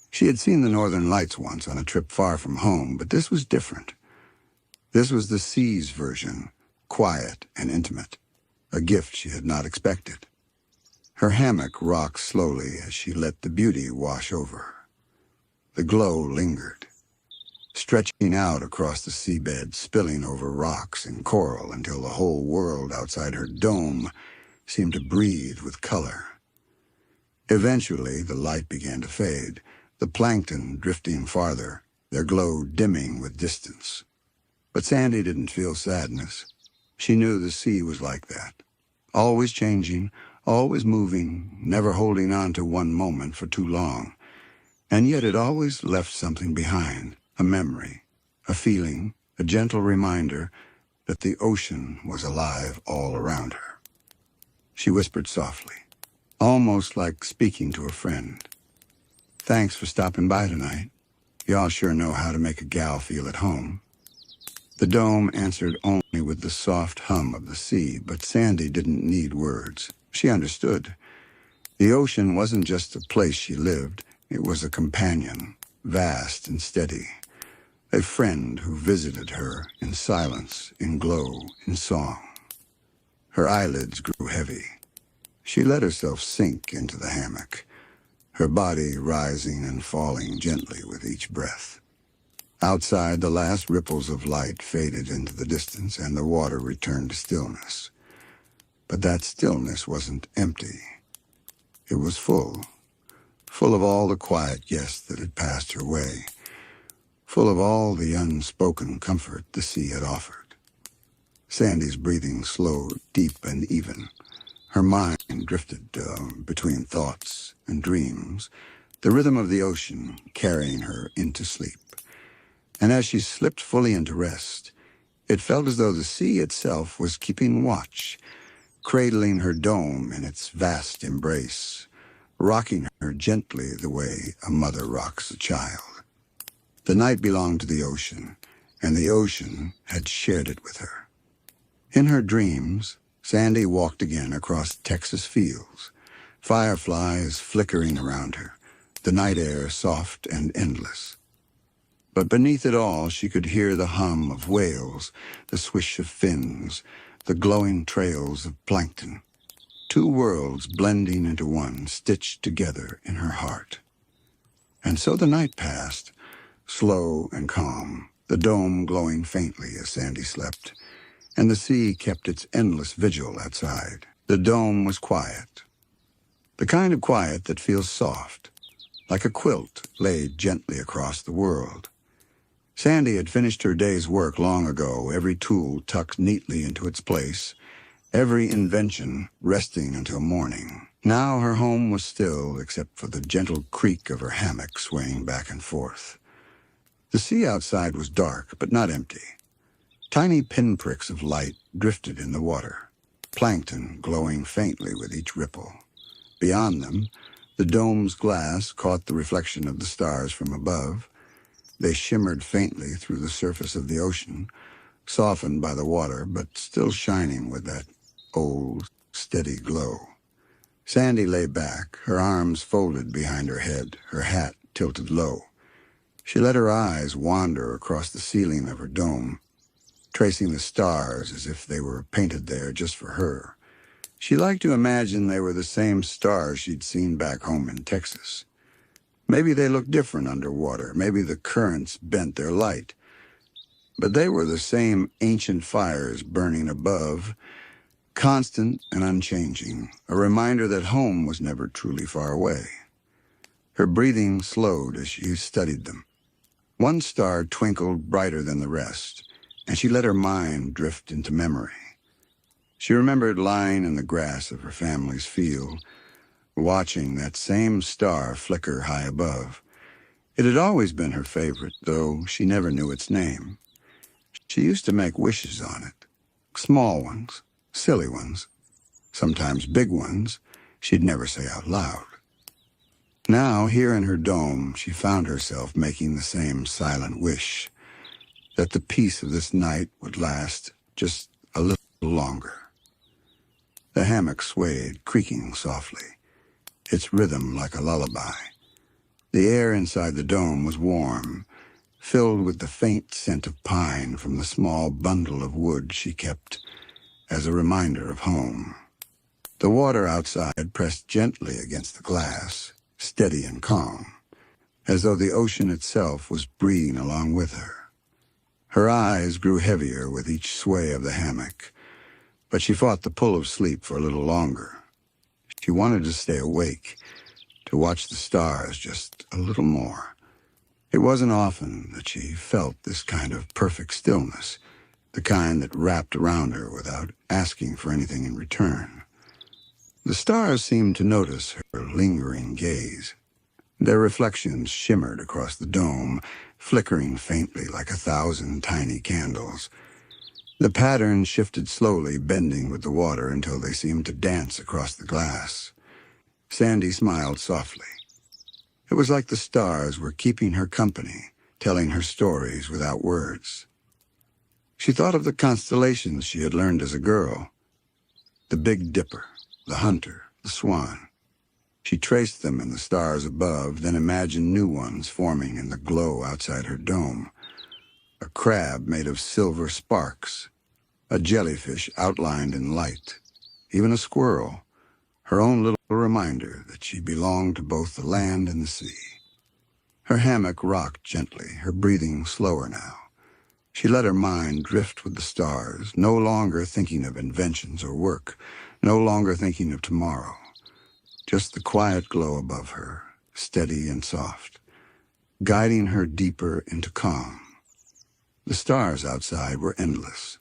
She had seen the northern lights once on a trip far from home, but this was different. This was the sea's version, quiet and intimate, a gift she had not expected. Her hammock rocked slowly as she let the beauty wash over her. The glow lingered, stretching out across the seabed, spilling over rocks and coral until the whole world outside her dome seemed to breathe with color. Eventually, the light began to fade, the plankton drifting farther, their glow dimming with distance. But Sandy didn't feel sadness. She knew the sea was like that, always changing, always moving, never holding on to one moment for too long. And yet it always left something behind, a memory, a feeling, a gentle reminder that the ocean was alive all around her. She whispered softly, almost like speaking to a friend. "Thanks for stopping by tonight. Y'all sure know how to make a gal feel at home." The dome answered only with the soft hum of the sea, but Sandy didn't need words. She understood. The ocean wasn't just a place she lived. It was a companion, vast and steady. A friend who visited her in silence, in glow, in song. Her eyelids grew heavy. She let herself sink into the hammock, her body rising and falling gently with each breath. Outside, the last ripples of light faded into the distance, and the water returned to stillness. But that stillness wasn't empty. It was full of all the quiet yes that had passed her way, full of all the unspoken comfort the sea had offered. Sandy's breathing slowed, deep and even. Her mind drifted between thoughts and dreams, the rhythm of the ocean carrying her into sleep. And as she slipped fully into rest, it felt as though the sea itself was keeping watch, cradling her dome in its vast embrace, rocking her gently the way a mother rocks a child. The night belonged to the ocean, and the ocean had shared it with her. In her dreams, Sandy walked again across Texas fields, fireflies flickering around her, the night air soft and endless. But beneath it all, she could hear the hum of whales, the swish of fins, the glowing trails of plankton. Two worlds blending into one, stitched together in her heart. And so the night passed, slow and calm, the dome glowing faintly as Sandy slept, and the sea kept its endless vigil outside. The dome was quiet, the kind of quiet that feels soft, like a quilt laid gently across the world. Sandy had finished her day's work long ago, every tool tucked neatly into its place, every invention resting until morning. Now her home was still, except for the gentle creak of her hammock swaying back and forth. The sea outside was dark, but not empty. Tiny pinpricks of light drifted in the water, plankton glowing faintly with each ripple. Beyond them, the dome's glass caught the reflection of the stars from above. They shimmered faintly through the surface of the ocean, softened by the water, but still shining with that old, steady glow. Sandy lay back, her arms folded behind her head, her hat tilted low. She let her eyes wander across the ceiling of her dome. tracing the stars as if they were painted there just for her. She liked to imagine they were the same stars she'd seen back home in Texas. Maybe they looked different underwater. Maybe the currents bent their light. But they were the same ancient fires burning above, constant and unchanging, a reminder that home was never truly far away. Her breathing slowed as she studied them. One star twinkled brighter than the rest, and she let her mind drift into memory. She remembered lying in the grass of her family's field, watching that same star flicker high above. It had always been her favorite, though she never knew its name. She used to make wishes on it, small ones, silly ones, sometimes big ones she'd never say out loud. Now, here in her dome, she found herself making the same silent wish, that the peace of this night would last just a little longer. The hammock swayed, creaking softly, its rhythm like a lullaby. The air inside the dome was warm, filled with the faint scent of pine from the small bundle of wood she kept as a reminder of home. The water outside pressed gently against the glass, steady and calm, as though the ocean itself was breathing along with her. Her eyes grew heavier with each sway of the hammock, but she fought the pull of sleep for a little longer. She wanted to stay awake, to watch the stars just a little more. It wasn't often that she felt this kind of perfect stillness, the kind that wrapped around her without asking for anything in return. The stars seemed to notice her lingering gaze. Their reflections shimmered across the dome, flickering faintly like 1,000 tiny candles. The pattern shifted slowly, bending with the water until they seemed to dance across the glass. Sandy smiled softly. It was like the stars were keeping her company, telling her stories without words. She thought of the constellations she had learned as a girl. The Big Dipper, the Hunter, the Swan. She traced them in the stars above, then imagined new ones forming in the glow outside her dome. A crab made of silver sparks, a jellyfish outlined in light, even a squirrel, her own little reminder that she belonged to both the land and the sea. Her hammock rocked gently, her breathing slower now. She let her mind drift with the stars, no longer thinking of inventions or work, no longer thinking of tomorrow. Just the quiet glow above her, steady and soft, guiding her deeper into calm. The stars outside were endless.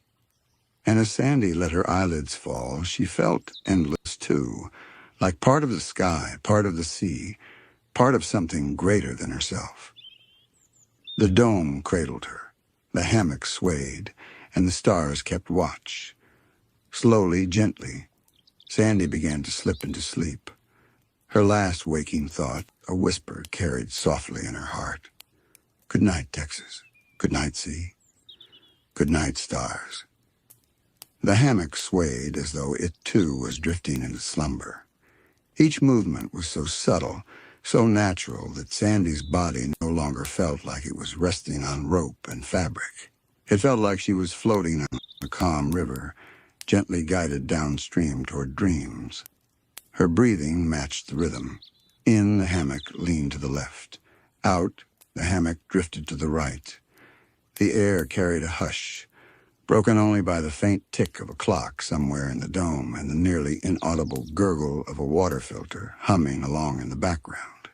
And as Sandy let her eyelids fall, she felt endless too, like part of the sky, part of the sea, part of something greater than herself. The dome cradled her, the hammock swayed, and the stars kept watch. Slowly, gently, Sandy began to slip into sleep. Her last waking thought, a whisper carried softly in her heart. Good night, Texas. Good night, sea. Good night, stars. The hammock swayed as though it too was drifting into slumber. Each movement was so subtle, so natural that Sandy's body no longer felt like it was resting on rope and fabric. It felt like she was floating on a calm river, gently guided downstream toward dreams. Her breathing matched the rhythm. In, the hammock leaned to the left. Out, the hammock drifted to the right. The air carried a hush, broken only by the faint tick of a clock somewhere in the dome and the nearly inaudible gurgle of a water filter humming along in the background.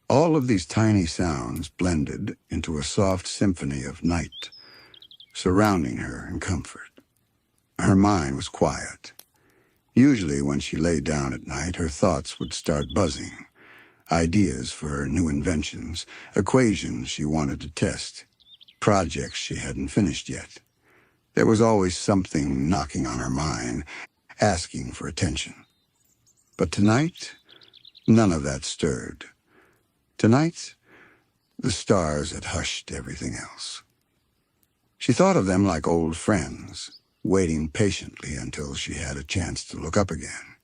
All of these tiny sounds blended into a soft symphony of night, surrounding her in comfort. Her mind was quiet. Usually when she lay down at night, her thoughts would start buzzing. Ideas for her new inventions, equations she wanted to test, projects she hadn't finished yet. There was always something knocking on her mind, asking for attention. But tonight, none of that stirred. Tonight, the stars had hushed everything else. She thought of them like old friends, waiting patiently until she had a chance to look up again.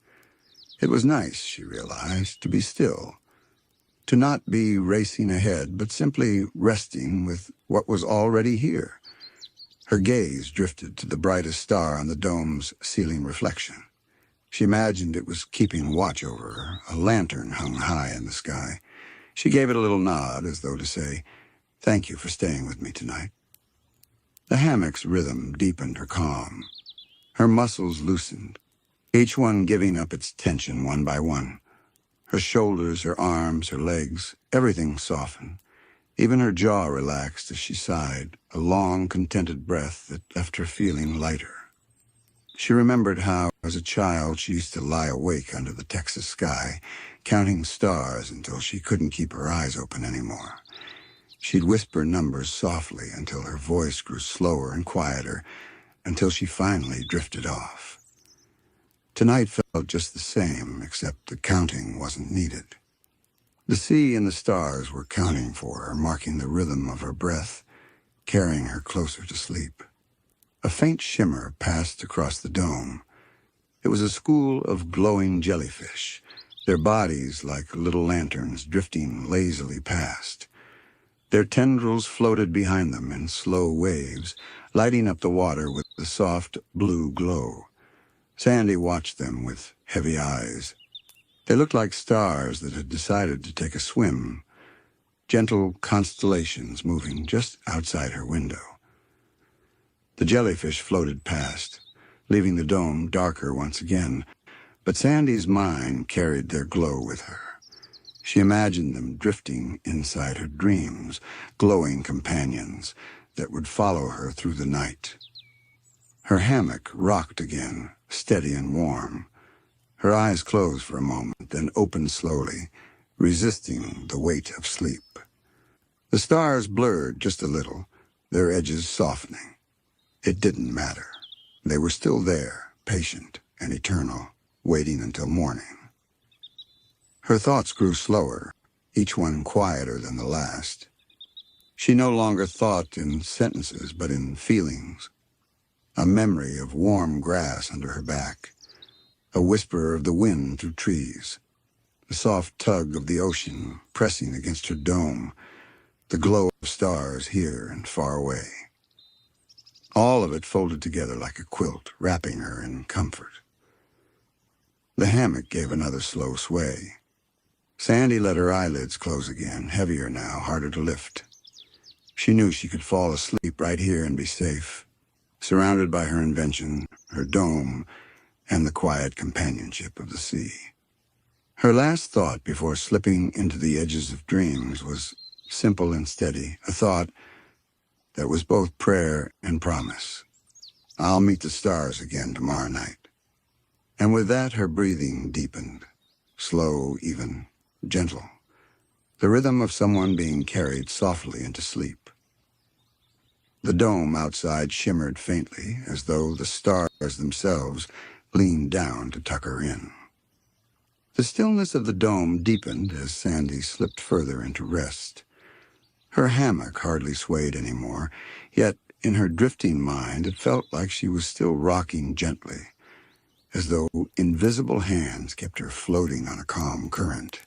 It was nice, she realized, to be still, to not be racing ahead, but simply resting with what was already here. Her gaze drifted to the brightest star on the dome's ceiling reflection. She imagined it was keeping watch over her, a lantern hung high in the sky. She gave it a little nod as though to say, "Thank you for staying with me tonight." The hammock's rhythm deepened her calm. Her muscles loosened, each one giving up its tension one by one. Her shoulders, her arms, her legs, everything softened. Even her jaw relaxed as she sighed, a long, contented breath that left her feeling lighter. She remembered how, as a child, she used to lie awake under the Texas sky, counting stars until she couldn't keep her eyes open anymore. She'd whisper numbers softly until her voice grew slower and quieter, until she finally drifted off. Tonight felt just the same, except the counting wasn't needed. The sea and the stars were counting for her, marking the rhythm of her breath, carrying her closer to sleep. A faint shimmer passed across the dome. It was a school of glowing jellyfish, their bodies like little lanterns drifting lazily past. Their tendrils floated behind them in slow waves, lighting up the water with a soft blue glow. Sandy watched them with heavy eyes. They looked like stars that had decided to take a swim, gentle constellations moving just outside her window. The jellyfish floated past, leaving the dome darker once again, but Sandy's mind carried their glow with her. She imagined them drifting inside her dreams, glowing companions that would follow her through the night. Her hammock rocked again, steady and warm. Her eyes closed for a moment, then opened slowly, resisting the weight of sleep. The stars blurred just a little, their edges softening. It didn't matter. They were still there, patient and eternal, waiting until morning. Her thoughts grew slower, each one quieter than the last. She no longer thought in sentences, but in feelings. A memory of warm grass under her back, a whisper of the wind through trees, the soft tug of the ocean pressing against her dome, the glow of stars here and far away. All of it folded together like a quilt, wrapping her in comfort. The hammock gave another slow sway. Sandy let her eyelids close again, heavier now, harder to lift. She knew she could fall asleep right here and be safe, surrounded by her invention, her dome, and the quiet companionship of the sea. Her last thought before slipping into the edges of dreams was simple and steady, a thought that was both prayer and promise. I'll meet the stars again tomorrow night. And with that, her breathing deepened, slow, even, gentle, the rhythm of someone being carried softly into sleep. The dome outside shimmered faintly, as though the stars themselves leaned down to tuck her in. The stillness of the dome deepened as Sandy slipped further into rest. Her hammock hardly swayed anymore, yet in her drifting mind it felt like she was still rocking gently, as though invisible hands kept her floating on a calm current.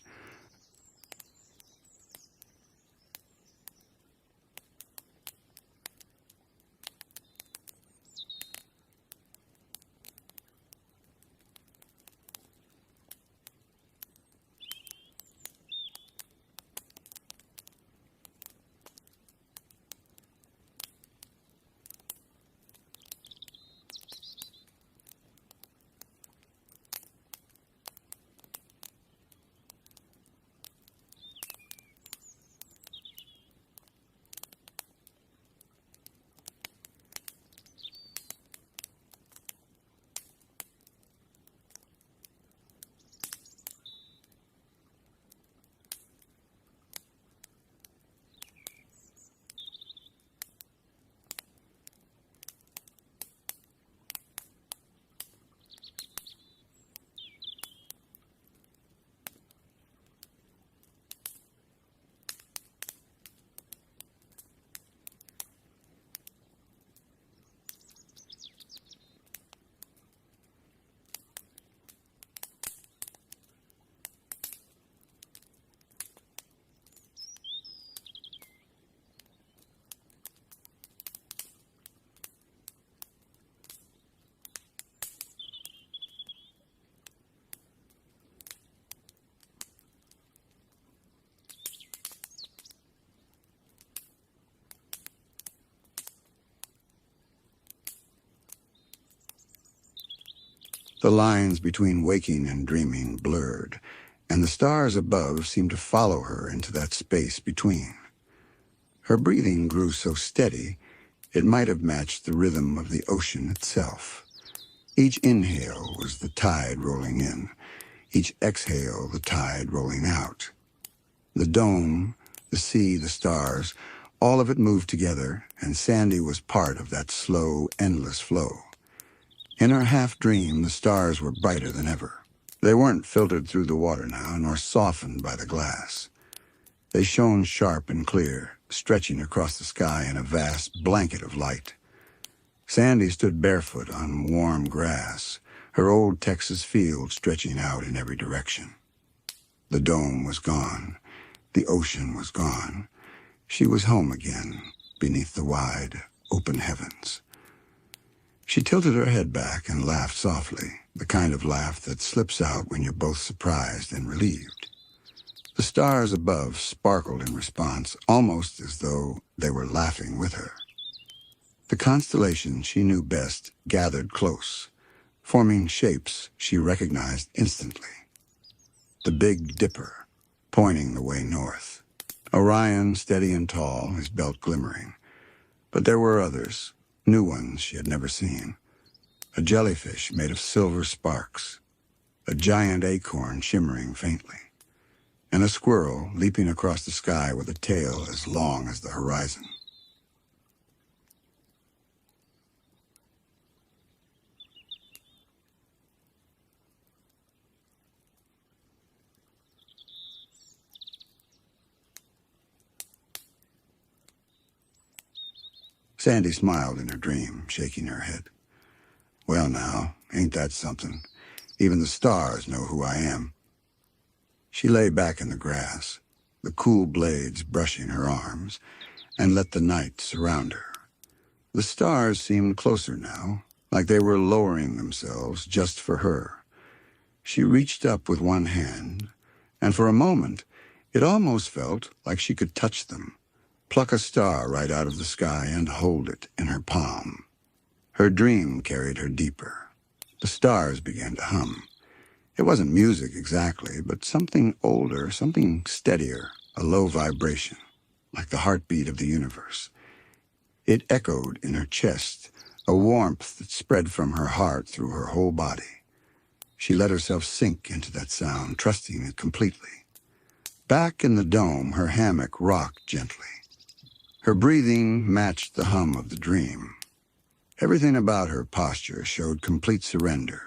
The lines between waking and dreaming blurred, and the stars above seemed to follow her into that space between. Her breathing grew so steady, it might have matched the rhythm of the ocean itself. Each inhale was the tide rolling in, each exhale the tide rolling out. The dome, the sea, the stars, all of it moved together, and Sandy was part of that slow, endless flow. In her half-dream, the stars were brighter than ever. They weren't filtered through the water now, nor softened by the glass. They shone sharp and clear, stretching across the sky in a vast blanket of light. Sandy stood barefoot on warm grass, her old Texas field stretching out in every direction. The dome was gone. The ocean was gone. She was home again, beneath the wide, open heavens. She tilted her head back and laughed softly, the kind of laugh that slips out when you're both surprised and relieved. The stars above sparkled in response, almost as though they were laughing with her. The constellation she knew best gathered close, forming shapes she recognized instantly. The Big Dipper, pointing the way north. Orion, steady and tall, his belt glimmering. But there were others, new ones she had never seen. A jellyfish made of silver sparks, a giant acorn shimmering faintly, and a squirrel leaping across the sky with a tail as long as the horizon. Sandy smiled in her dream, shaking her head. Well now, ain't that something? Even the stars know who I am. She lay back in the grass, the cool blades brushing her arms, and let the night surround her. The stars seemed closer now, like they were lowering themselves just for her. She reached up with one hand, and for a moment, it almost felt like she could touch them, pluck a star right out of the sky and hold it in her palm. Her dream carried her deeper. The stars began to hum. It wasn't music exactly, but something older, something steadier, a low vibration, like the heartbeat of the universe. It echoed in her chest, a warmth that spread from her heart through her whole body. She let herself sink into that sound, trusting it completely. Back in the dome, her hammock rocked gently. Her breathing matched the hum of the dream. Everything about her posture showed complete surrender,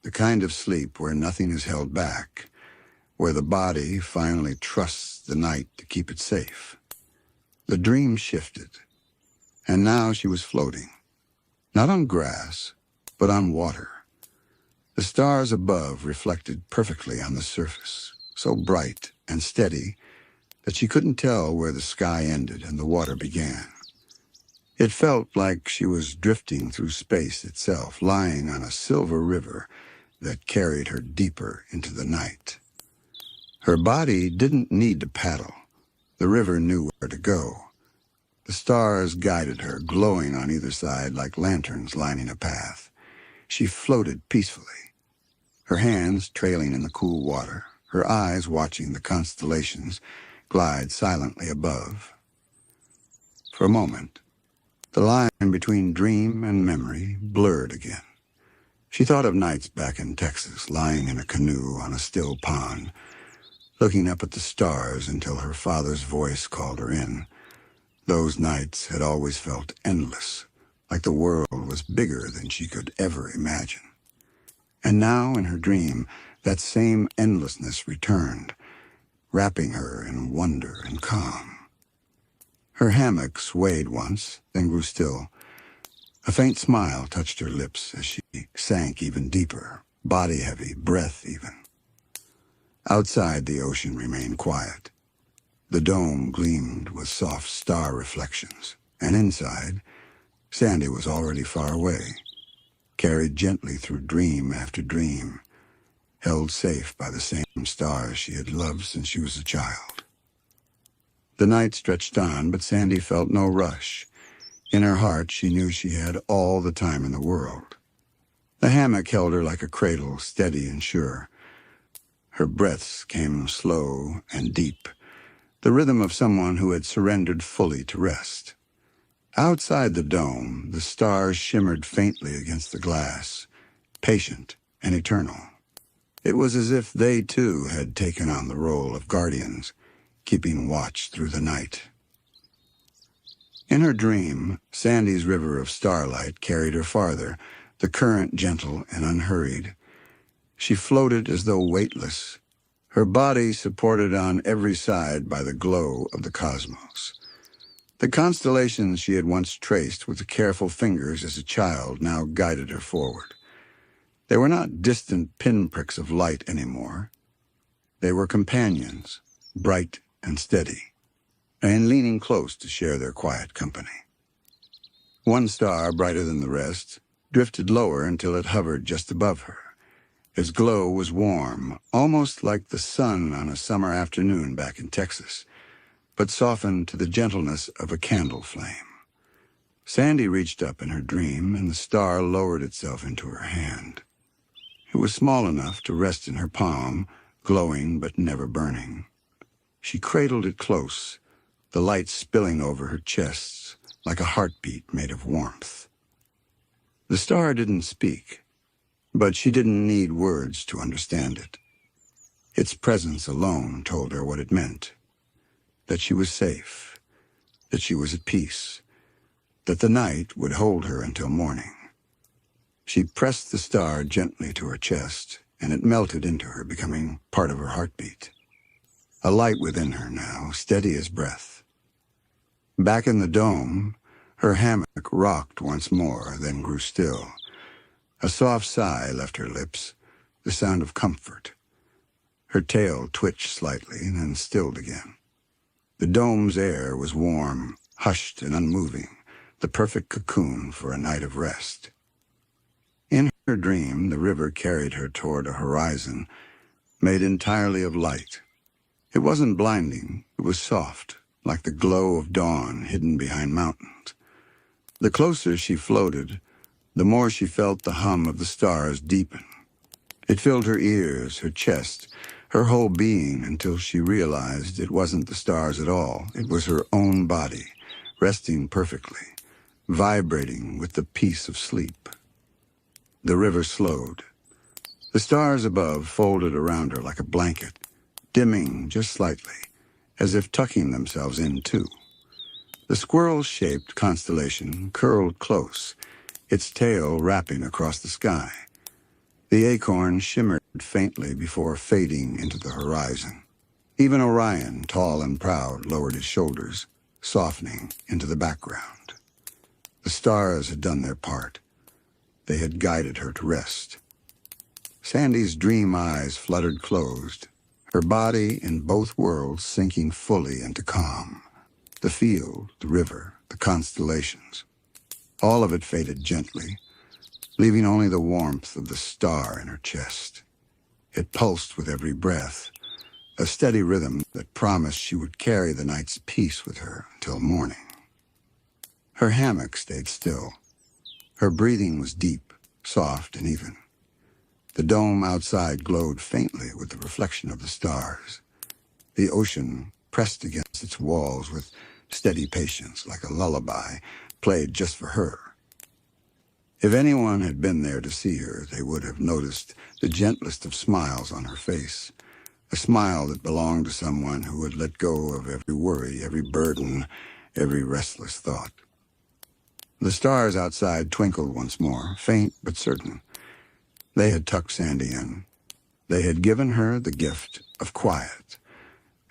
the kind of sleep where nothing is held back, where the body finally trusts the night to keep it safe. The dream shifted, and now she was floating, not on grass, but on water. The stars above reflected perfectly on the surface, so bright and steady that she couldn't tell where the sky ended and the water began. It felt like she was drifting through space itself, lying on a silver river that carried her deeper into the night. Her body didn't need to paddle. The river knew where to go. The stars guided her, glowing on either side like lanterns lining a path. She floated peacefully, her hands trailing in the cool water, her eyes watching the constellations glide silently above. For a moment, the line between dream and memory blurred again. She thought of nights back in Texas, lying in a canoe on a still pond, looking up at the stars until her father's voice called her in. Those nights had always felt endless, like the world was bigger than she could ever imagine. And now, in her dream, that same endlessness returned, wrapping her in wonder and calm. Her hammock swayed once, then grew still. A faint smile touched her lips as she sank even deeper, body heavy, breath even. Outside, the ocean remained quiet. The dome gleamed with soft star reflections, and inside, Sandy was already far away, carried gently through dream after dream, held safe by the same stars she had loved since she was a child. The night stretched on, but Sandy felt no rush. In her heart, she knew she had all the time in the world. The hammock held her like a cradle, steady and sure. Her breaths came slow and deep, the rhythm of someone who had surrendered fully to rest. Outside the dome, the stars shimmered faintly against the glass, patient and eternal. It was as if they, too, had taken on the role of guardians, keeping watch through the night. In her dream, Sandy's river of starlight carried her farther, the current gentle and unhurried. She floated as though weightless, her body supported on every side by the glow of the cosmos. The constellations she had once traced with the careful fingers as a child now guided her forward. They were not distant pinpricks of light anymore. They were companions, bright and steady, and leaning close to share their quiet company. One star, brighter than the rest, drifted lower until it hovered just above her. Its glow was warm, almost like the sun on a summer afternoon back in Texas, but softened to the gentleness of a candle flame. Sandy reached up in her dream, and the star lowered itself into her hand. It was small enough to rest in her palm, glowing but never burning. She cradled it close, the light spilling over her chest like a heartbeat made of warmth. The star didn't speak, but she didn't need words to understand it. Its presence alone told her what it meant, that she was safe, that she was at peace, that the night would hold her until morning. She pressed the star gently to her chest, and it melted into her, becoming part of her heartbeat. A light within her now, steady as breath. Back in the dome, her hammock rocked once more, then grew still. A soft sigh left her lips, the sound of comfort. Her tail twitched slightly, and then stilled again. The dome's air was warm, hushed and unmoving, the perfect cocoon for a night of rest. In her dream, the river carried her toward a horizon made entirely of light. It wasn't blinding, it was soft, like the glow of dawn hidden behind mountains. The closer she floated, the more she felt the hum of the stars deepen. It filled her ears, her chest, her whole being, until she realized it wasn't the stars at all. It was her own body, resting perfectly, vibrating with the peace of sleep. The river slowed. The stars above folded around her like a blanket, dimming just slightly, as if tucking themselves in too. The squirrel-shaped constellation curled close, its tail wrapping across the sky. The acorn shimmered faintly before fading into the horizon. Even Orion, tall and proud, lowered his shoulders, softening into the background. The stars had done their part. They had guided her to rest. Sandy's dream eyes fluttered closed, her body in both worlds sinking fully into calm. The field, the river, the constellations. All of it faded gently, leaving only the warmth of the star in her chest. It pulsed with every breath, a steady rhythm that promised she would carry the night's peace with her until morning. Her hammock stayed still. Her breathing was deep, soft, and even. The dome outside glowed faintly with the reflection of the stars. The ocean pressed against its walls with steady patience, like a lullaby played just for her. If anyone had been there to see her, they would have noticed the gentlest of smiles on her face, a smile that belonged to someone who had let go of every worry, every burden, every restless thought. The stars outside twinkled once more, faint but certain. They had tucked Sandy in. They had given her the gift of quiet,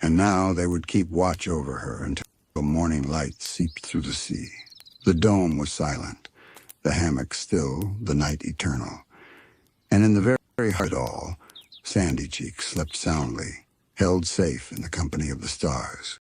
and now they would keep watch over her until morning light seeped through the sea. The dome was silent, the hammock still, the night eternal. And in the very heart of it all, Sandy Cheek slept soundly, held safe in the company of the stars.